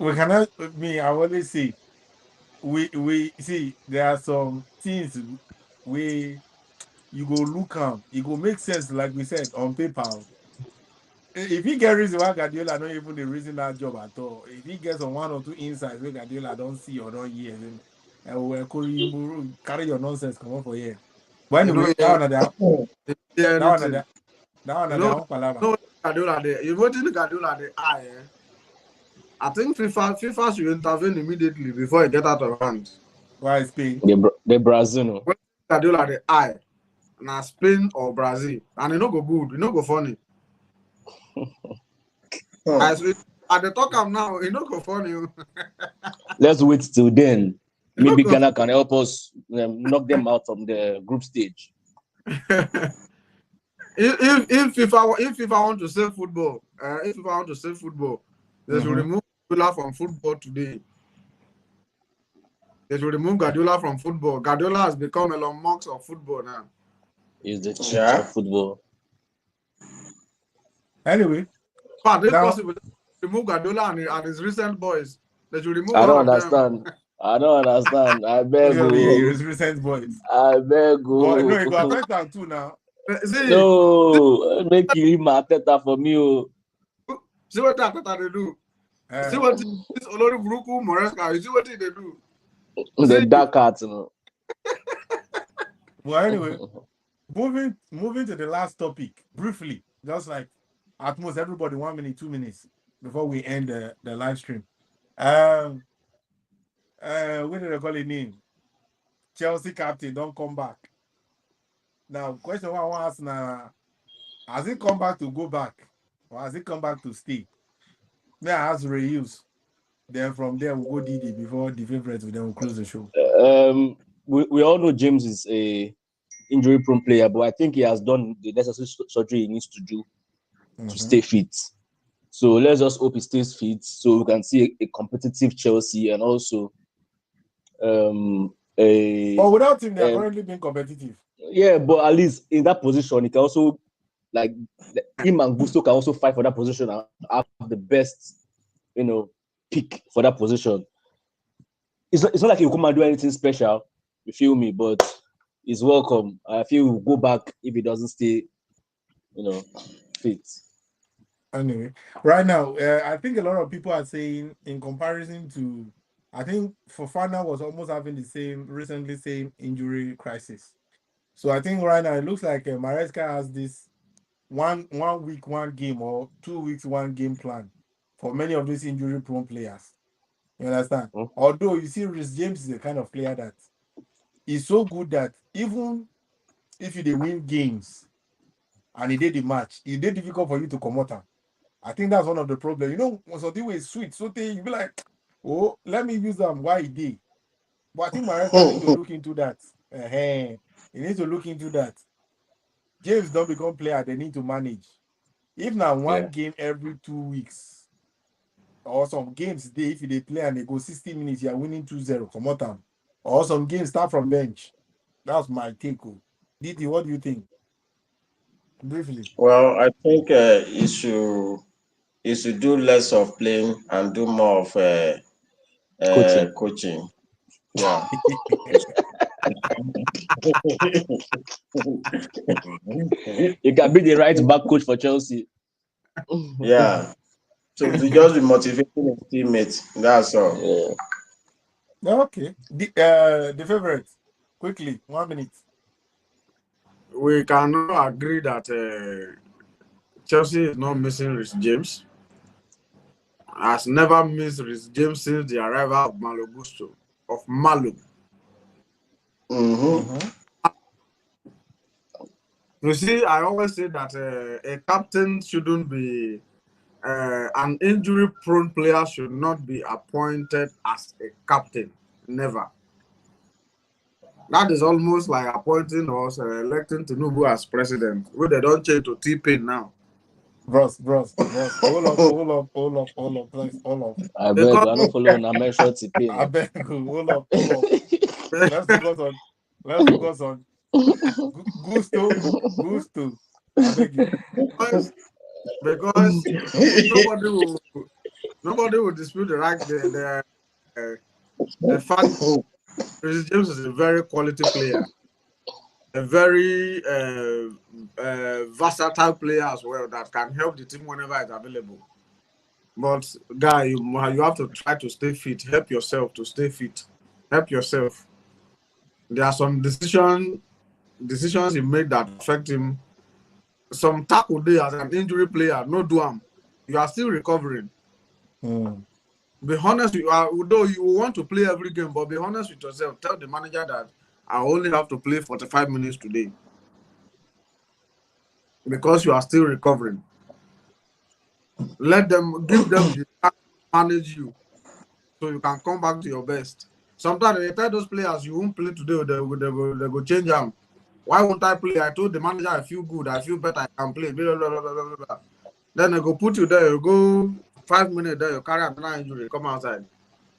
we cannot. I always say we see there are some things we you go look at. It go make sense, like we said on paper. If he get reason why Guardiola not even the reason that job at all. If he gets on one or two insights where Guardiola don't see or don't hear, then carry your nonsense come on for here. But You know, anyway, that one are their hear that one are anything. their that one You are their know, own palava. no Guardiola there. You voting Guardiola the eye. I think FIFA should intervene immediately before it get out of hand. Why Spain? The Brazil. No? When Guardiola the eye, now Spain or Brazil, and it no go good, it no go funny. As we at the talk am now, it no go funny. Let's wait till then. Maybe go- Ghana can help us knock them out from the group stage. if FIFA want to save football, they should remove Guardiola from football today. They should remove Guardiola from football. Guardiola has become Elon Musk of football now. Is the chief Yeah. of football. Anyway, But if now possible, remove Guardiola and his recent boys. They should remove I all don't of them. understand. I don't understand. I beg you. his recent boys. I beg But no, it you. go affect them too now. See, No, make you leave my Teta for me. Oh. see what that they do. See what this Olori Buruku Moresca, you see what they do. The See, dark arts. You know. Well, anyway, moving to the last topic briefly, just like at most everybody 1 minute, 2 minutes before we end the live stream. What did I call it name? Chelsea captain don't come back. Now, question one I want to ask now: has he come back to go back, or has he come back to stay? May I ask Reuse? Then from there we'll go DD before the favorites. Then we'll close the show. We all know James is a injury-prone player, but I think he has done the necessary surgery he needs to do to stay fit. So let's just hope he stays fit, so we can see a competitive Chelsea and also But without him, they are currently being competitive. Yeah, but at least in that position, he can also like him and Gusto can also fight for that position and have the best, pick for that position. It's not like he'll come and do anything special, you feel me? But he's welcome. I feel he'll go back if he doesn't stay, fit. Anyway, right now, I think a lot of people are saying, in comparison to, I think Fofana was almost having the same injury crisis. So I think right now it looks like Maresca has this one week, one game, or 2 weeks, one game plan for many of these injury-prone players. You understand? Although you see, Reece James is the kind of player that is so good that even if you win games and he did the match, it did difficult for you to come out. I think that's one of the problems. When something was sweet, so you be like, oh, let me use them why he did. But I think Maresca needs to look into that. He needs to look into that. James don't become player, they need to manage. If now one game every 2 weeks, or some games if they play and they go 60 minutes, you're winning 2-0, come on. Or some games start from bench. That's my take. Didi, what do you think? Briefly. Well, I think he should do less of playing and do more of coaching. Yeah. You can be the right back coach for Chelsea. Yeah. So to just be motivating his teammates. That's all. Okay. The favorite. Quickly, 1 minute. we cannot agree that Chelsea is not missing Rhys James. Has never missed Rhys James since the arrival of Malo Gusto, of Malo. You see, I always say that a captain shouldn't be, an injury-prone player should not be appointed as a captain. Never. That is almost like appointing us, electing Tinubu as president, where they don't change to T-Pain now. Bros. Hold up, please, hold up. I beg, Because I don't follow on mention T-Pain. I beg you, hold up. Let's focus on Gusto. I beg you. because nobody will dispute the fact that Chris James is a very quality player, a very versatile player as well that can help the team whenever it's available. But guy, you have to try to stay fit. Help yourself to stay fit. Help yourself. There are some decisions he made that affect him. Some tackle day as an injury player, no do am. You are still recovering. Be honest, though you want to play every game, but be honest with yourself. Tell the manager that I only have to play 45 minutes today because you are still recovering. Give them the time to manage you so you can come back to your best. Sometimes they tell those players you won't play today, they go change them. Why won't I play? I told the manager I feel good, I feel better, I can play. Blah, blah, blah, blah, blah. Then they go put you there, you go 5 minutes there, you carry another injury, come outside.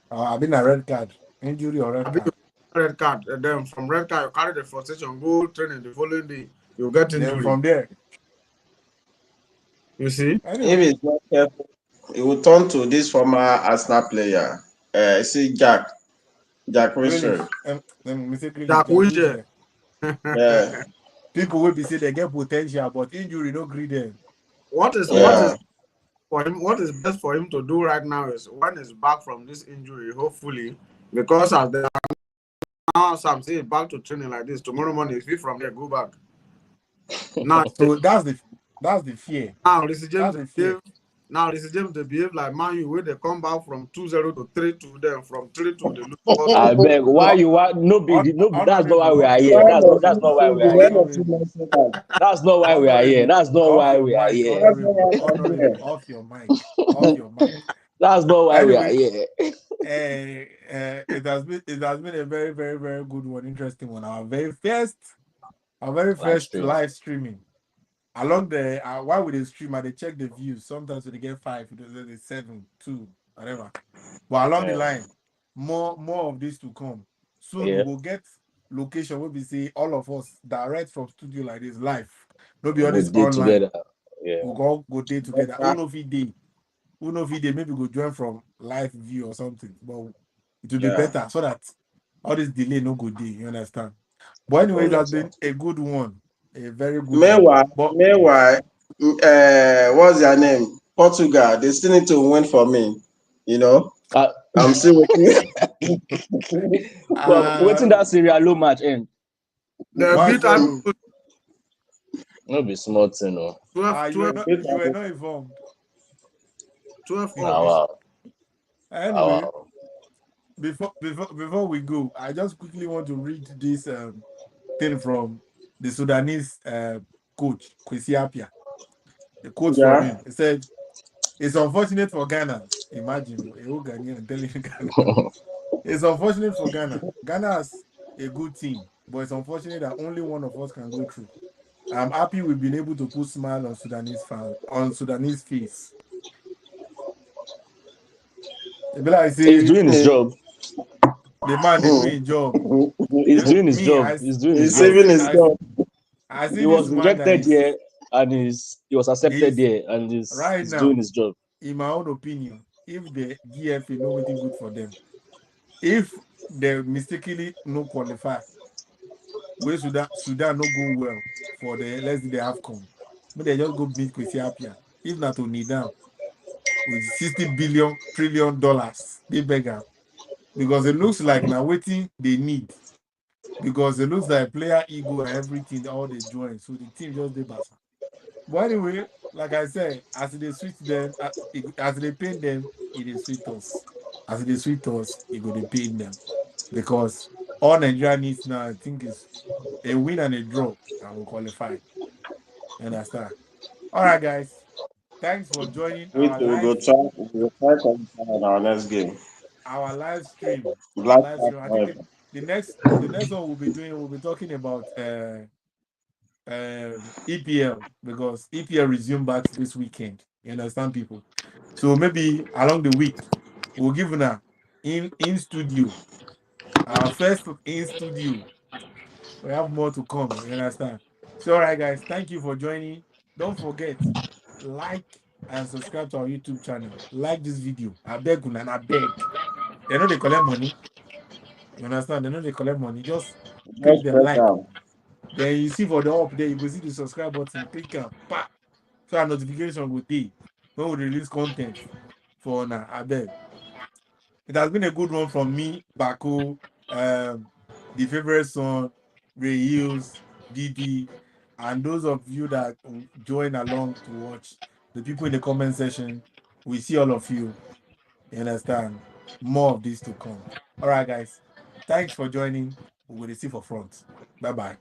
I've been a red card. Injury or red card? Red card. And then from red card, you carry the frustration, go training the following day, you get injury. Then from there. You see? Anyway. If it's not careful, it will turn to this former Arsenal player. See Jack Wilshere. Jack Wilshere. Yeah. People will be saying they get potential, but injury no greed them. What is for him? What is best for him to do right now is when he's back from this injury, hopefully, because as they are now, Sam say back to training like this. Tomorrow morning, if he from there, go back. Now, so that's the fear. Now this is James. This is James. They behave like Man U, where they come back from 2-0 to 3-2. Then from 3-2 they lose. I beg, why you want no big? No, that's not why we are here. That's not why we are here. That's not why we are here. That's not why we are here. Off your mic. That's not why we are here. It has been a very, very, very good one, interesting one. Our very first live streaming. Along the while we stream, they check the views. Sometimes they get 5, they 7, 2, whatever. But along the line, more of this to come. Soon we will get location where we see all of us direct from studio like this live. No be all this online. Together. Yeah. We'll go day together. Who know if he did, maybe go join from live view or something. But it will be better so that all this delay no good day. You understand? But anyway, that's been a good one. A very good Meanwhile, what's their name? Portugal. They still need to win for me. You know, I'm still waiting. Waiting that Sierra Leone match end. The No be smart, you know. 12, you were not informed. 12. Wow. Anyway, before we go, I just quickly want to read this thing from the Sudanese coach, Kwesi Appiah. The quote from him. He said, "It's unfortunate for Ghana." Imagine a whole Ghanaian telling Ghana. It's unfortunate for Ghana. Ghana has a good team, but it's unfortunate that only one of us can go through. I'm happy we've been able to put smile on Sudanese face. He's doing his job. The man is doing his job. He's doing his job. He's saving his job. He was rejected here and he was accepted here and he's doing his job. In my own opinion, if the GFA know anything good for them, if they mistakenly no qualify, where Sudan no go well for the AFCON, but they just go meet Kwesi Appiah. If not to need down with $60 trillion, they beg her. Because it looks like now waiting they need because it looks like player ego and everything, all they join. So the team just did basa. But anyway, like I said, as they sweet them, as they pain them, it is sweet us. As they sweet us, it go to pain them. Because all Nigeria needs now, I think, is a win and a draw and we'll qualify. You understand? All right, guys. Thanks for joining We too, we will try qualify in our next game. our live stream. Our Black live Stars, stream. I think however. the next one we'll be talking about EPL, because EPL resume back this weekend. You understand, people? So maybe along the week, we'll give you in studio, our first in studio. We have more to come. You understand? So, all right, guys, thank you for joining. Don't forget, like and subscribe to our YouTube channel. Like this video. I beg you, and I beg. They know they collect money. You understand? They know they collect money. Just click Just the press like. down. Then you see for the up there, you go see the subscribe button. Click on pa. So our notification will be when we release content for now. I beg. It has been a good one from me, Baku, the favorite son, Ray Hills, Didi, and those of you that join along to watch, the people in the comment section. We see all of you. You understand? More of this to come. All right, guys. Thanks for joining. We will see for front. Bye bye.